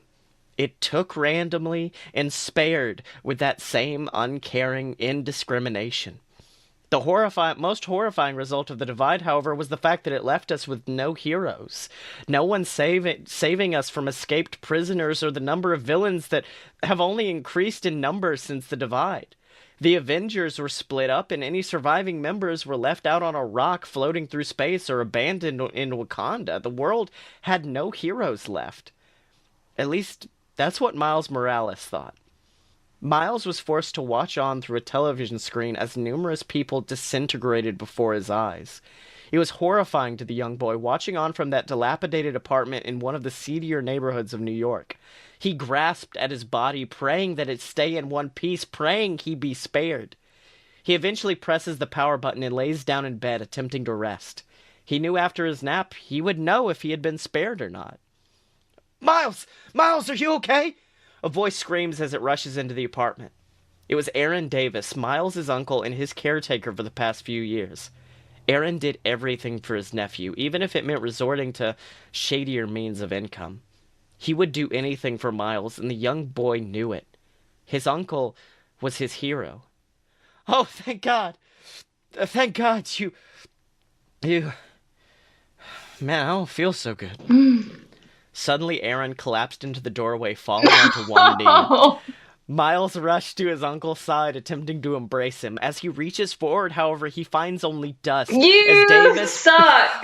It took randomly and spared with that same uncaring indiscrimination. The most horrifying result of the divide, however, was the fact that it left us with no heroes. No one saving us from escaped prisoners or the number of villains that have only increased in number since the divide. The Avengers were split up and any surviving members were left out on a rock floating through space or abandoned in Wakanda. The world had no heroes left. At least, that's what Miles Morales thought. Miles was forced to watch on through a television screen as numerous people disintegrated before his eyes. It was horrifying to the young boy watching on from that dilapidated apartment in one of the seedier neighborhoods of New York. He grasped at his body, praying that it stay in one piece, praying he be spared. He eventually presses the power button and lays down in bed, attempting to rest. He knew after his nap he would know if he had been spared or not. Miles! Miles, are you okay? A voice screams as it rushes into the apartment. It was Aaron Davis, Miles' uncle and his caretaker for the past few years. Aaron did everything for his nephew, even if it meant resorting to shadier means of income. He would do anything for Miles, and the young boy knew it. His uncle was his hero. Oh, thank God! Thank God you... Man, I don't feel so good. Suddenly, Aaron collapsed into the doorway, falling onto one knee. Miles rushed to his uncle's side, attempting to embrace him. As he reaches forward, however, he finds only dust. You suck!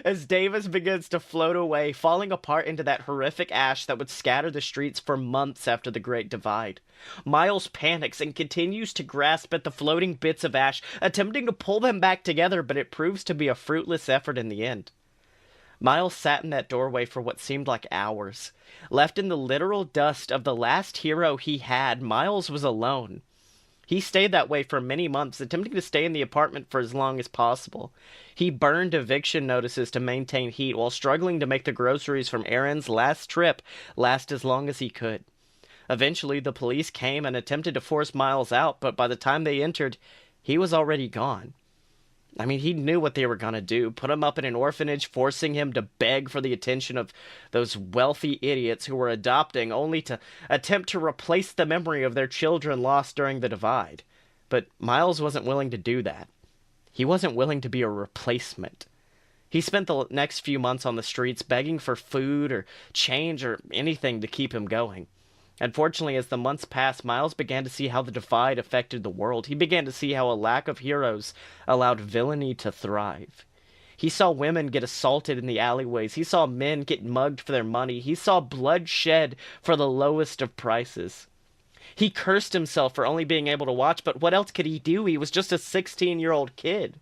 As Davis begins to float away, falling apart into that horrific ash that would scatter the streets for months after the Great Divide. Miles panics and continues to grasp at the floating bits of ash, attempting to pull them back together, but it proves to be a fruitless effort in the end. Miles sat in that doorway for what seemed like hours. Left in the literal dust of the last hero he had, Miles was alone. He stayed that way for many months, attempting to stay in the apartment for as long as possible. He burned eviction notices to maintain heat while struggling to make the groceries from Aaron's last trip last as long as he could. Eventually, the police came and attempted to force Miles out, but by the time they entered, he was already gone. I mean, he knew what they were going to do. Put him up in an orphanage, forcing him to beg for the attention of those wealthy idiots who were adopting, only to attempt to replace the memory of their children lost during the divide. But Miles wasn't willing to do that. He wasn't willing to be a replacement. He spent the next few months on the streets begging for food or change or anything to keep him going. Unfortunately, as the months passed, Miles began to see how the divide affected the world. He began to see how a lack of heroes allowed villainy to thrive. He saw women get assaulted in the alleyways. He saw men get mugged for their money. He saw blood shed for the lowest of prices. He cursed himself for only being able to watch, but what else could he do? He was just a 16-year-old kid.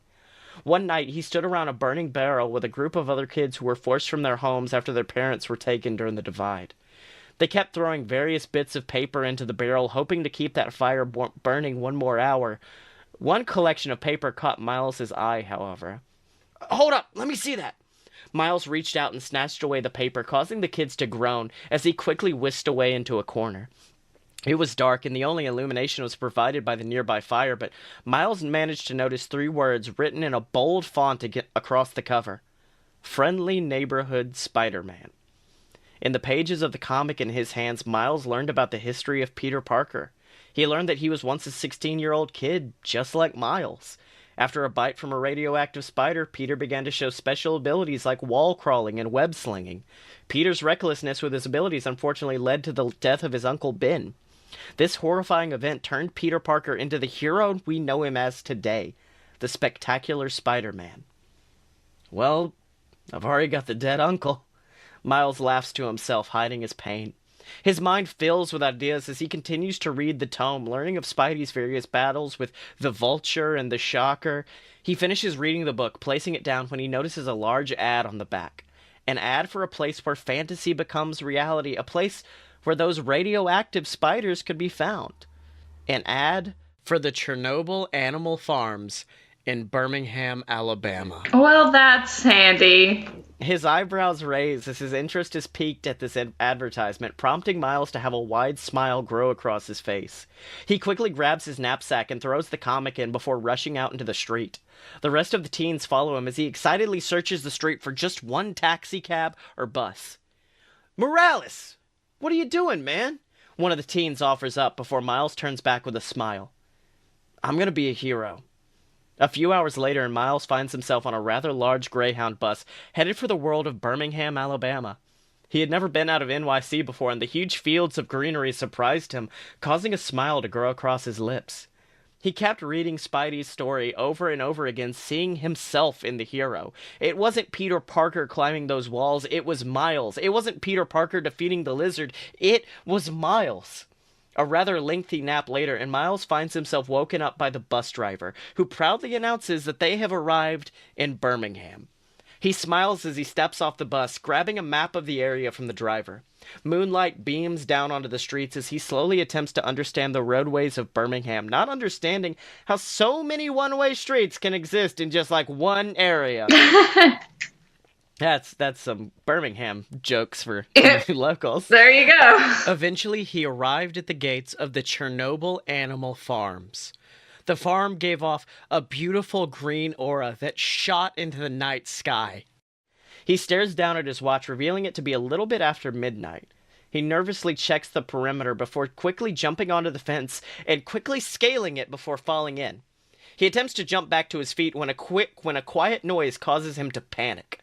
One night, he stood around a burning barrel with a group of other kids who were forced from their homes after their parents were taken during the divide. They kept throwing various bits of paper into the barrel, hoping to keep that fire burning one more hour. One collection of paper caught Miles's eye, however. "Hold up! Let me see that!" Miles reached out and snatched away the paper, causing the kids to groan as he quickly whisked away into a corner. It was dark, and the only illumination was provided by the nearby fire, but Miles managed to notice 3 words written in a bold font across the cover. Friendly Neighborhood Spider-Man. In the pages of the comic in his hands, Miles learned about the history of Peter Parker. He learned that he was once a 16-year-old kid, just like Miles. After a bite from a radioactive spider, Peter began to show special abilities like wall crawling and web slinging. Peter's recklessness with his abilities unfortunately led to the death of his Uncle Ben. This horrifying event turned Peter Parker into the hero we know him as today, the spectacular Spider-Man. "Well, I've already got the dead uncle." Miles laughs to himself, hiding his pain. His mind fills with ideas as he continues to read the tome, learning of Spidey's various battles with the Vulture and the Shocker. He finishes reading the book, placing it down when he notices a large ad on the back. An ad for a place where fantasy becomes reality, a place where those radioactive spiders could be found. An ad for the Chernobyl Animal Farms in Birmingham, Alabama. Well, that's handy. His eyebrows raise as his interest is piqued at this advertisement, prompting Miles to have a wide smile grow across his face. He quickly grabs his knapsack and throws the comic in before rushing out into the street. The rest of the teens follow him as he excitedly searches the street for just one taxi cab or bus. "Morales! What are you doing, man?" One of the teens offers up before Miles turns back with a smile. "I'm gonna be a hero." A few hours later, Miles finds himself on a rather large Greyhound bus, headed for the world of Birmingham, Alabama. He had never been out of NYC before, and the huge fields of greenery surprised him, causing a smile to grow across his lips. He kept reading Spidey's story over and over again, seeing himself in the hero. It wasn't Peter Parker climbing those walls, it was Miles. It wasn't Peter Parker defeating the lizard, it was Miles. A rather lengthy nap later, and Miles finds himself woken up by the bus driver, who proudly announces that they have arrived in Birmingham. He smiles as he steps off the bus, grabbing a map of the area from the driver. Moonlight beams down onto the streets as he slowly attempts to understand the roadways of Birmingham, not understanding how so many one-way streets can exist in just like one area. That's some Birmingham jokes for locals. There you go. Eventually, he arrived at the gates of the Chernobyl Animal Farms. The farm gave off a beautiful green aura that shot into the night sky. He stares down at his watch, revealing it to be a little bit after midnight. He nervously checks the perimeter before quickly jumping onto the fence and quickly scaling it before falling in. He attempts to jump back to his feet when a quiet noise causes him to panic.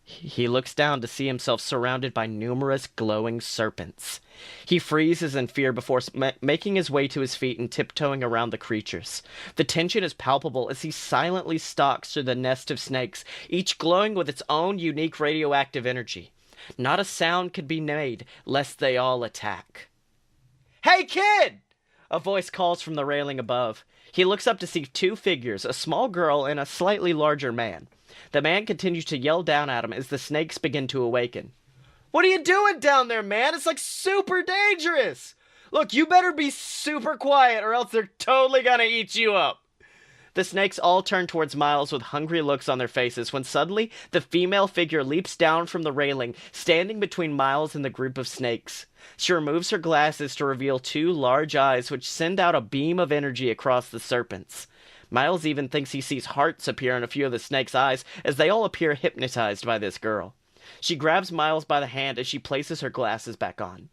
He looks down to see himself surrounded by numerous glowing serpents. He freezes in fear before making his way to his feet and tiptoeing around the creatures. The tension is palpable as he silently stalks through the nest of snakes, each glowing with its own unique radioactive energy. Not a sound could be made, lest they all attack. "Hey, kid!" A voice calls from the railing above. He looks up to see 2 figures, a small girl and a slightly larger man. The man continues to yell down at him as the snakes begin to awaken. "What are you doing down there, man? It's like super dangerous! Look, you better be super quiet or else they're totally gonna eat you up!" The snakes all turn towards Miles with hungry looks on their faces when suddenly the female figure leaps down from the railing, standing between Miles and the group of snakes. She removes her glasses to reveal 2 large eyes which send out a beam of energy across the serpents. Miles even thinks he sees hearts appear in a few of the snakes' eyes as they all appear hypnotized by this girl. She grabs Miles by the hand as she places her glasses back on.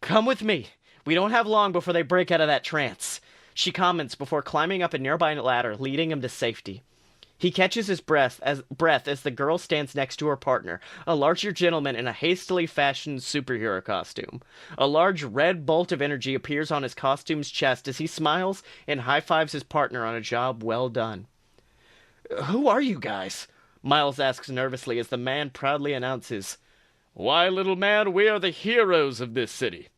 "Come with me. We don't have long before they break out of that trance," she comments before climbing up a nearby ladder, leading him to safety. He catches his breath as the girl stands next to her partner, a larger gentleman in a hastily fashioned superhero costume. A large red bolt of energy appears on his costume's chest as he smiles and high-fives his partner on a job well done. "Who are you guys?" Miles asks nervously as the man proudly announces, "Why, little man, we are the heroes of this city.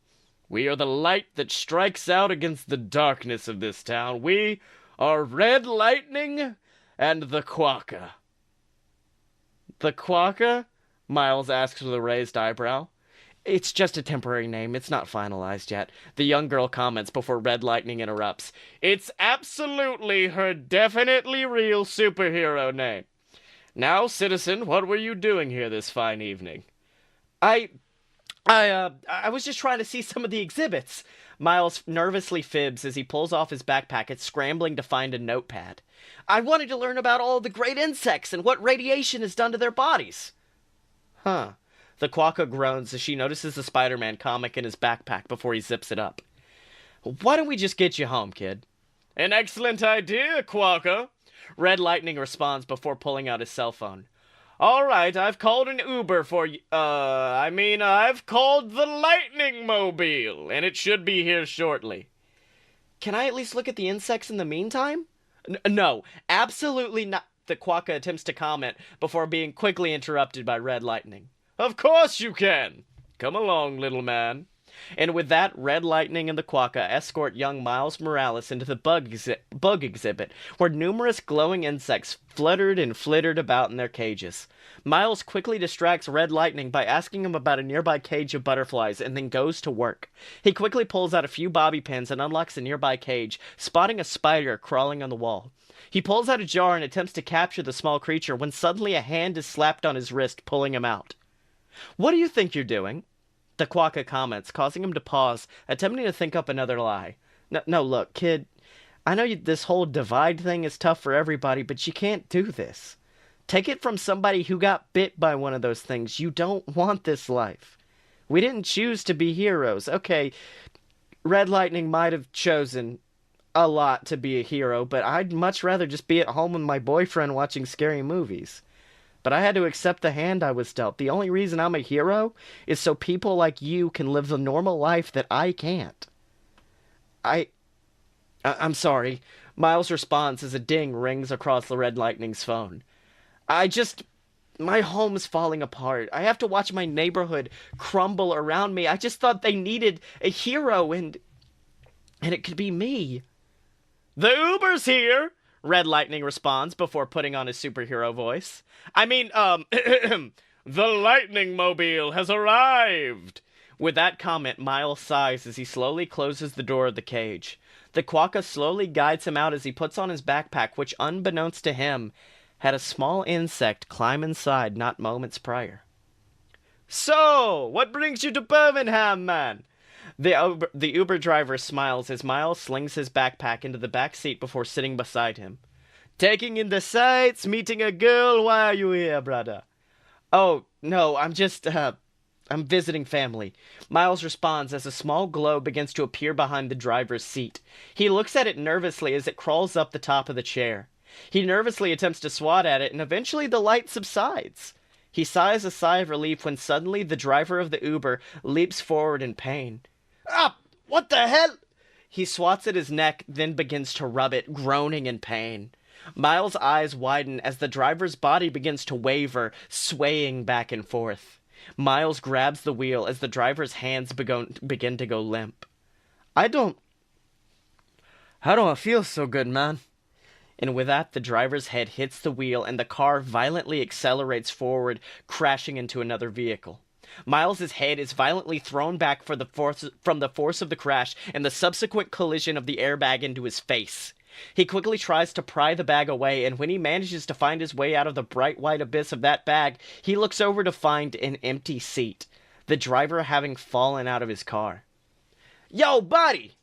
We are the light that strikes out against the darkness of this town. We are Red Lightning and the Quokka." "The Quokka?" Miles asks with a raised eyebrow. "It's just a temporary name. It's not finalized yet," the young girl comments before Red Lightning interrupts. "It's absolutely her definitely real superhero name. Now, citizen, what were you doing here this fine evening?" I was just trying to see some of the exhibits." Miles nervously fibs as he pulls off his backpack, scrambling to find a notepad. "I wanted to learn about all the great insects and what radiation has done to their bodies." "Huh." The Quokka groans as she notices the Spider-Man comic in his backpack before he zips it up. "Why don't we just get you home, kid?" "An excellent idea, Quokka," Red Lightning responds before pulling out his cell phone. "All right, I've called an Uber for you. I've called the Lightning Mobile, and it should be here shortly." "Can I at least look at the insects in the meantime?" No, absolutely not," the Quokka attempts to comment before being quickly interrupted by Red Lightning. "Of course you can. Come along, little man." And with that, Red Lightning and the Quokka escort young Miles Morales into the bug exhibit, where numerous glowing insects fluttered and flittered about in their cages. Miles quickly distracts Red Lightning by asking him about a nearby cage of butterflies and then goes to work. He quickly pulls out a few bobby pins and unlocks a nearby cage, spotting a spider crawling on the wall. He pulls out a jar and attempts to capture the small creature when suddenly a hand is slapped on his wrist, pulling him out. "What do you think you're doing?" the Quokka comments, causing him to pause, attempting to think up another lie. No, look, kid, I know this whole divide thing is tough for everybody, but you can't do this. Take it from somebody who got bit by one of those things. You don't want this life. We didn't choose to be heroes. Okay, Red Lightning might have chosen a lot to be a hero, but I'd much rather just be at home with my boyfriend watching scary movies. But I had to accept the hand I was dealt. The only reason I'm a hero is so people like you can live the normal life that I can't." I'm sorry," Miles responds as a ding rings across the Red Lightning's phone. My home's falling apart. I have to watch my neighborhood crumble around me. I just thought they needed a hero, and it could be me." "The Uber's here," Red Lightning responds before putting on his superhero voice. The Lightning Mobile has arrived." With that comment, Miles sighs as he slowly closes the door of the cage. The Quokka slowly guides him out as he puts on his backpack, which, unbeknownst to him, had a small insect climb inside not moments prior. "So, what brings you to Birmingham, man?" The Uber driver smiles as Miles slings his backpack into the back seat before sitting beside him. "Taking in the sights, meeting a girl, why are you here, brother?" "Oh, no, I'm visiting family," Miles responds as a small globe begins to appear behind the driver's seat. He looks at it nervously as it crawls up the top of the chair. He nervously attempts to swat at it, and eventually the light subsides. He sighs a sigh of relief when suddenly the driver of the Uber leaps forward in pain. "Ah, what the hell?" He swats at his neck, then begins to rub it, groaning in pain. Miles' eyes widen as the driver's body begins to waver, swaying back and forth. Miles grabs the wheel as the driver's hands begin to go limp. I don't feel so good, man." And with that, the driver's head hits the wheel and the car violently accelerates forward, crashing into another vehicle. Miles' head is violently thrown back from the force of the crash and the subsequent collision of the airbag into his face. He quickly tries to pry the bag away, and when he manages to find his way out of the bright white abyss of that bag, he looks over to find an empty seat, the driver having fallen out of his car. "Yo, buddy!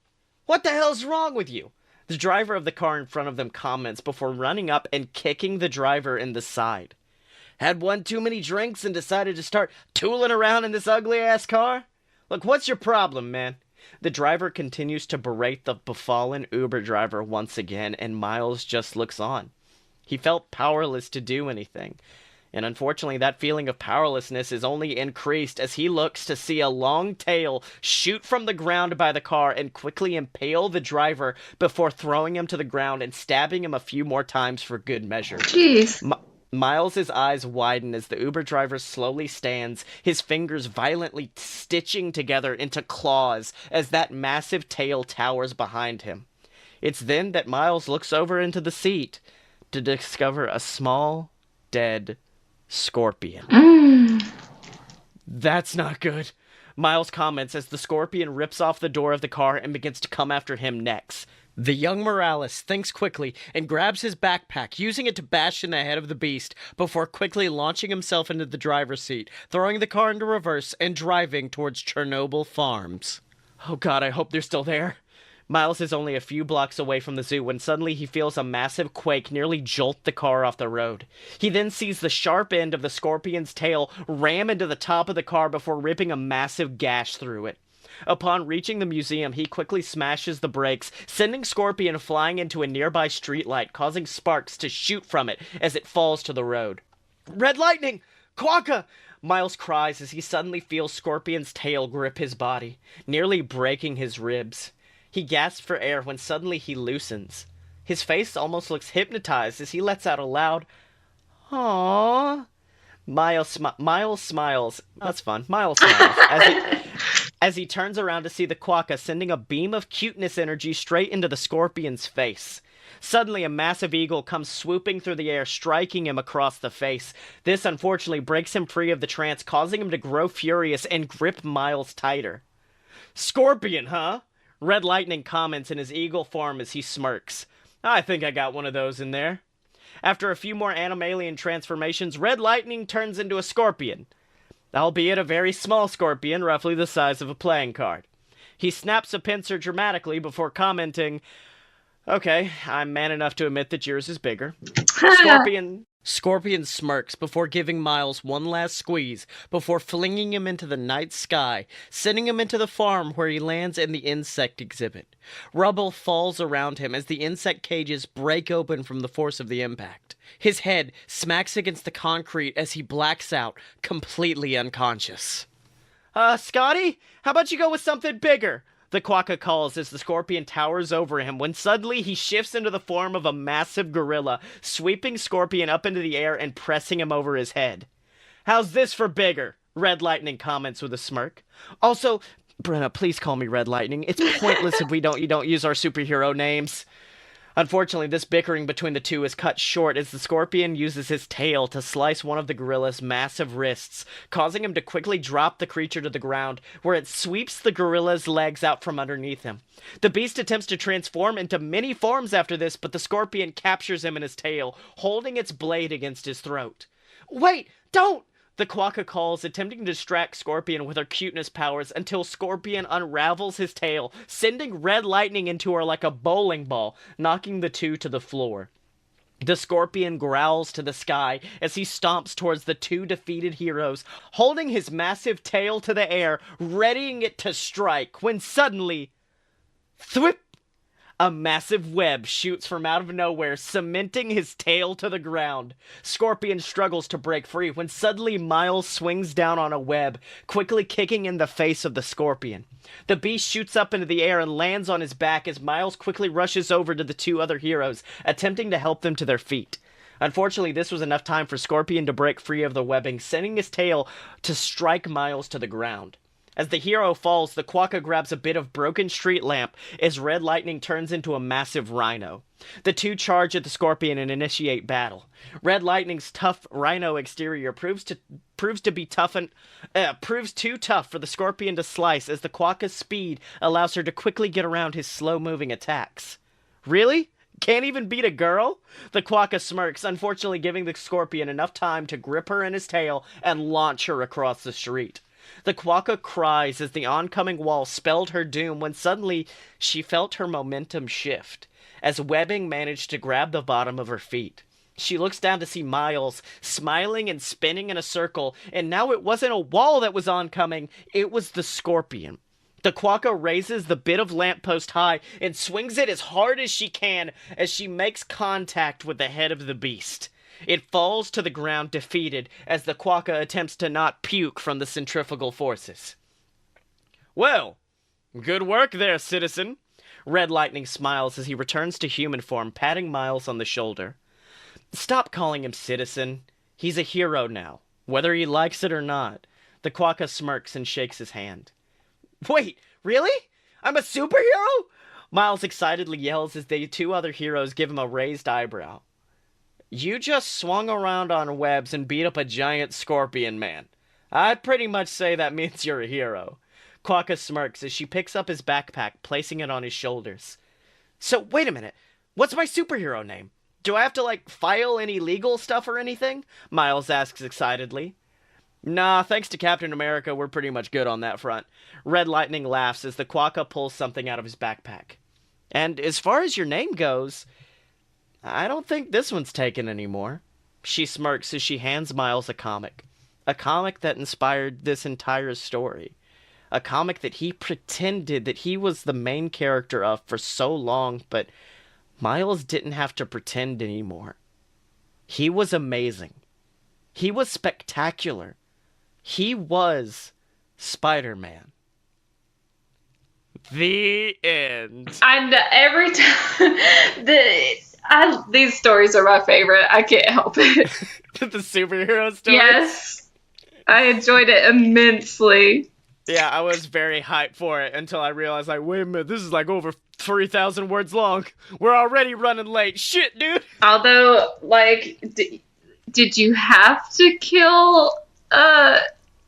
What the hell's wrong with you?" the driver of the car in front of them comments before running up and kicking the driver in the side. "Had one too many drinks and decided to start tooling around in this ugly-ass car? Look, what's your problem, man?" The driver continues to berate the befallen Uber driver once again, and Miles just looks on. He felt powerless to do anything. And unfortunately, that feeling of powerlessness is only increased as he looks to see a long tail shoot from the ground by the car and quickly impale the driver before throwing him to the ground and stabbing him a few more times for good measure. Jeez. Miles's eyes widen as the Uber driver slowly stands, his fingers violently stitching together into claws as that massive tail towers behind him. It's then that Miles looks over into the seat to discover a small, dead scorpion. That's not good, Miles comments as the scorpion rips off the door of the car and begins to come after him next. The young Morales thinks quickly and grabs his backpack, using it to bash in the head of the beast before quickly launching himself into the driver's seat, throwing the car into reverse and driving towards Chernobyl Farms. Oh god, I hope they're still there. Miles is only a few blocks away from the zoo when suddenly he feels a massive quake nearly jolt the car off the road. He then sees the sharp end of the scorpion's tail ram into the top of the car before ripping a massive gash through it. Upon reaching the museum, he quickly smashes the brakes, sending Scorpion flying into a nearby streetlight, causing sparks to shoot from it as it falls to the road. Red lightning! Quokka! Miles cries as he suddenly feels Scorpion's tail grip his body, nearly breaking his ribs. He gasps for air when suddenly he loosens. His face almost looks hypnotized as he lets out a loud, "Aww." Miles smiles. That's fun. Miles smiles as he turns around to see the Quokka sending a beam of cuteness energy straight into the scorpion's face. Suddenly, a massive eagle comes swooping through the air, striking him across the face. This, unfortunately, breaks him free of the trance, causing him to grow furious and grip Miles tighter. Scorpion, huh? Red Lightning comments in his eagle form as he smirks. I think I got one of those in there. After a few more animalian transformations, Red Lightning turns into a scorpion. Albeit a very small scorpion, roughly the size of a playing card. He snaps a pincer dramatically before commenting, "Okay, I'm man enough to admit that yours is bigger." Scorpion smirks before giving Miles one last squeeze before flinging him into the night sky, sending him into the farm where he lands in the insect exhibit. Rubble falls around him as the insect cages break open from the force of the impact. His head smacks against the concrete as he blacks out, completely unconscious. Scottye, how about you go with something bigger? The Quokka calls as the scorpion towers over him when suddenly he shifts into the form of a massive gorilla, sweeping Scorpion up into the air and pressing him over his head. How's this for bigger? Red Lightning comments with a smirk. Also, Brenna, please call me Red Lightning. It's pointless if you don't use our superhero names. Unfortunately, this bickering between the two is cut short as the scorpion uses his tail to slice one of the gorilla's massive wrists, causing him to quickly drop the creature to the ground, where it sweeps the gorilla's legs out from underneath him. The beast attempts to transform into many forms after this, but the scorpion captures him in his tail, holding its blade against his throat. Wait, don't! The Quokka calls, attempting to distract Scorpion with her cuteness powers until Scorpion unravels his tail, sending Red Lightning into her like a bowling ball, knocking the two to the floor. The Scorpion growls to the sky as he stomps towards the two defeated heroes, holding his massive tail to the air, readying it to strike, when suddenly, thwip! A massive web shoots from out of nowhere, cementing his tail to the ground. Scorpion struggles to break free when suddenly Miles swings down on a web, quickly kicking in the face of the scorpion. The beast shoots up into the air and lands on his back as Miles quickly rushes over to the two other heroes, attempting to help them to their feet. Unfortunately, this was enough time for Scorpion to break free of the webbing, sending his tail to strike Miles to the ground. As the hero falls, the Quokka grabs a bit of broken street lamp as Red Lightning turns into a massive rhino. The two charge at the Scorpion and initiate battle. Red Lightning's tough rhino exterior proves too tough for the Scorpion to slice as the Quokka's speed allows her to quickly get around his slow-moving attacks. Really? Can't even beat a girl? The Quokka smirks, unfortunately giving the Scorpion enough time to grip her in his tail and launch her across the street. The Quokka cries as the oncoming wall spelled her doom when suddenly she felt her momentum shift, as webbing managed to grab the bottom of her feet. She looks down to see Miles, smiling and spinning in a circle, and now it wasn't a wall that was oncoming, it was the Scorpion. The Quokka raises the bit of lamppost high and swings it as hard as she can as she makes contact with the head of the beast. It falls to the ground defeated as the Quokka attempts to not puke from the centrifugal forces. Well, good work there, citizen. Red Lightning smiles as he returns to human form, patting Miles on the shoulder. Stop calling him citizen. He's a hero now, whether he likes it or not. The Quokka smirks and shakes his hand. Wait, really? I'm a superhero? Miles excitedly yells as the two other heroes give him a raised eyebrow. You just swung around on webs and beat up a giant scorpion man. I'd pretty much say that means you're a hero. Quokka smirks as she picks up his backpack, placing it on his shoulders. So, wait a minute. What's my superhero name? Do I have to, file any legal stuff or anything? Miles asks excitedly. Nah, thanks to Captain America, we're pretty much good on that front. Red Lightning laughs as the Quokka pulls something out of his backpack. And as far as your name goes, I don't think this one's taken anymore. She smirks as she hands Miles a comic. A comic that inspired this entire story. A comic that he pretended that he was the main character of for so long, but Miles didn't have to pretend anymore. He was amazing. He was spectacular. He was Spider-Man. The end. And every time these stories are my favorite. I can't help it. The superhero stories? Yes. I enjoyed it immensely. Yeah, I was very hyped for it until I realized, wait a minute, this is over 3,000 words long. We're already running late. Shit, dude. Although, did you have to kill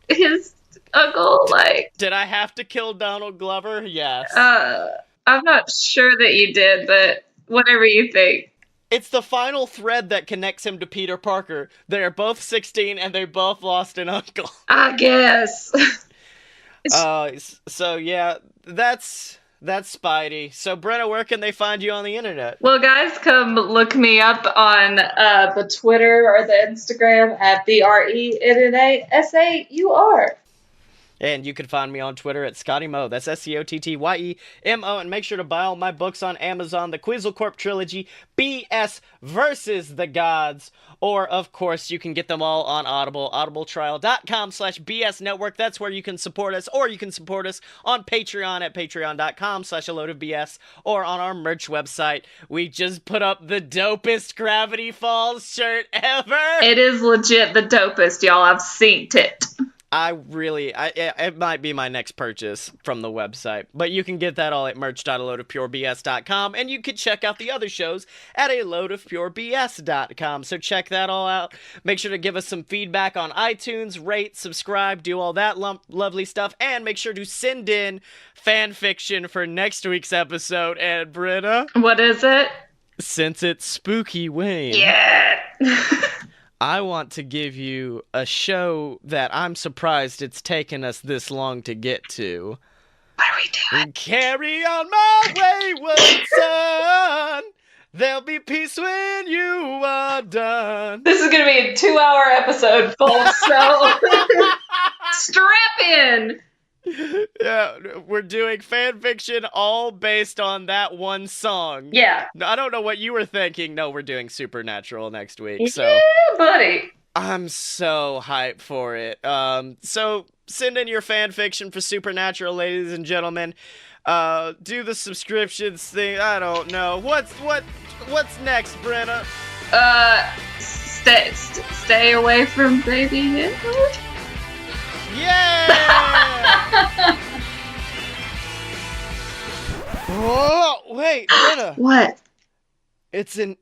his uncle? Did I have to kill Donald Glover? Yes. I'm not sure that you did, but whatever you think. It's the final thread that connects him to Peter Parker. They're both 16 and they both lost an uncle. I guess. So yeah, that's Spidey. So Brenna, where can they find you on the internet? Well, guys, come look me up on the Twitter or the Instagram at BRENNASAUR. And you can find me on Twitter at ScottyMo. That's SCOTTYEMO. And make sure to buy all my books on Amazon. The Quizzlecorp Trilogy, BS versus the Gods. Or, of course, you can get them all on Audible. audibletrial.com/BS Network. That's where you can support us. Or you can support us on Patreon at patreon.com/AloadofBS. Or on our merch website. We just put up the dopest Gravity Falls shirt ever. It is legit the dopest, y'all. I've seen it. It might be my next purchase from the website, but you can get that all at merch.aloadofpurebs.com, and you can check out the other shows at aloadofpurebs.com, so check that all out. Make sure to give us some feedback on iTunes, rate, subscribe, do all that lovely stuff, and make sure to send in fan fiction for next week's episode. And Brenna? What is it? Since it's Spooky Wayne. Yeah! I want to give you a show that I'm surprised it's taken us this long to get to. What are we doing? Carry on my wayward son. There'll be peace when you are done. This is going to be a 2-hour episode, folks, so strap in. Yeah, we're doing fan fiction all based on that one song. Yeah. I don't know what you were thinking. No, we're doing Supernatural next week. So yeah, buddy. I'm so hyped for it. So send in your fan fiction for Supernatural, ladies and gentlemen. Do the subscriptions thing. I don't know. What's next, Brenna? Stay away from Baby Edward. Yeah! Oh, wait, Brenna. What? It's an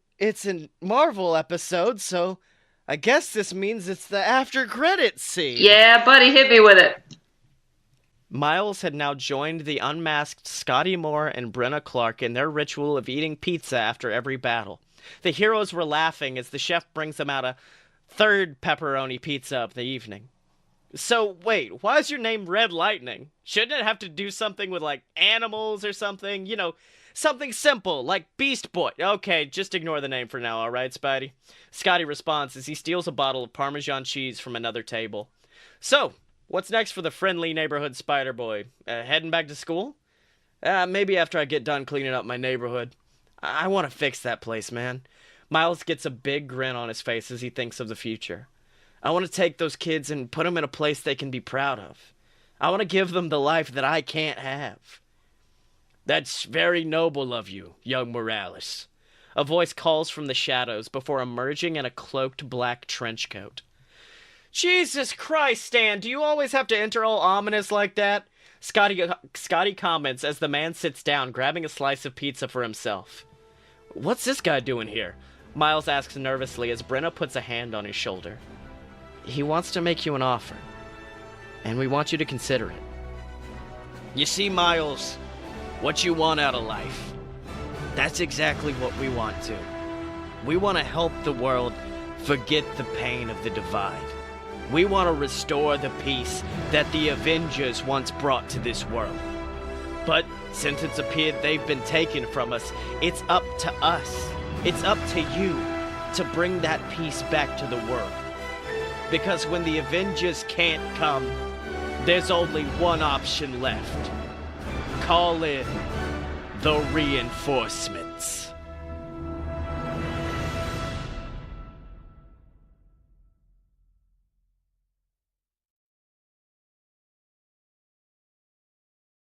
Marvel episode, so I guess this means it's the after credits scene. Yeah, buddy, hit me with it. Miles had now joined the unmasked Scottye Moore and Brenna Clark in their ritual of eating pizza after every battle. The heroes were laughing as the chef brings them out a third pepperoni pizza of the evening. So, wait, why is your name Red Lightning? Shouldn't it have to do something with, animals or something? You know, something simple, like Beast Boy. Okay, just ignore the name for now, alright, Spidey? Scottye responds as he steals a bottle of Parmesan cheese from another table. So, What's next for the friendly neighborhood spider boy? Heading back to school? Maybe after I get done cleaning up my neighborhood. I want to fix that place, man. Miles gets a big grin on his face as he thinks of the future. I want to take those kids and put them in a place they can be proud of. I want to give them the life that I can't have. That's very noble of you, young Morales. A voice calls from the shadows before emerging in a cloaked black trench coat. Jesus Christ, Stan, do you always have to enter all ominous like that? Scottye comments as the man sits down, grabbing a slice of pizza for himself. What's this guy doing here? Miles asks nervously as Brenna puts a hand on his shoulder. He wants to make you an offer, and we want you to consider it. You see, Miles, what you want out of life, that's exactly what we want to. We want to help the world forget the pain of the divide. We want to restore the peace that the Avengers once brought to this world. But since it's appeared they've been taken from us, it's up to us. It's up to you to bring that peace back to the world. Because when the Avengers can't come, there's only one option left. Call in the reinforcements.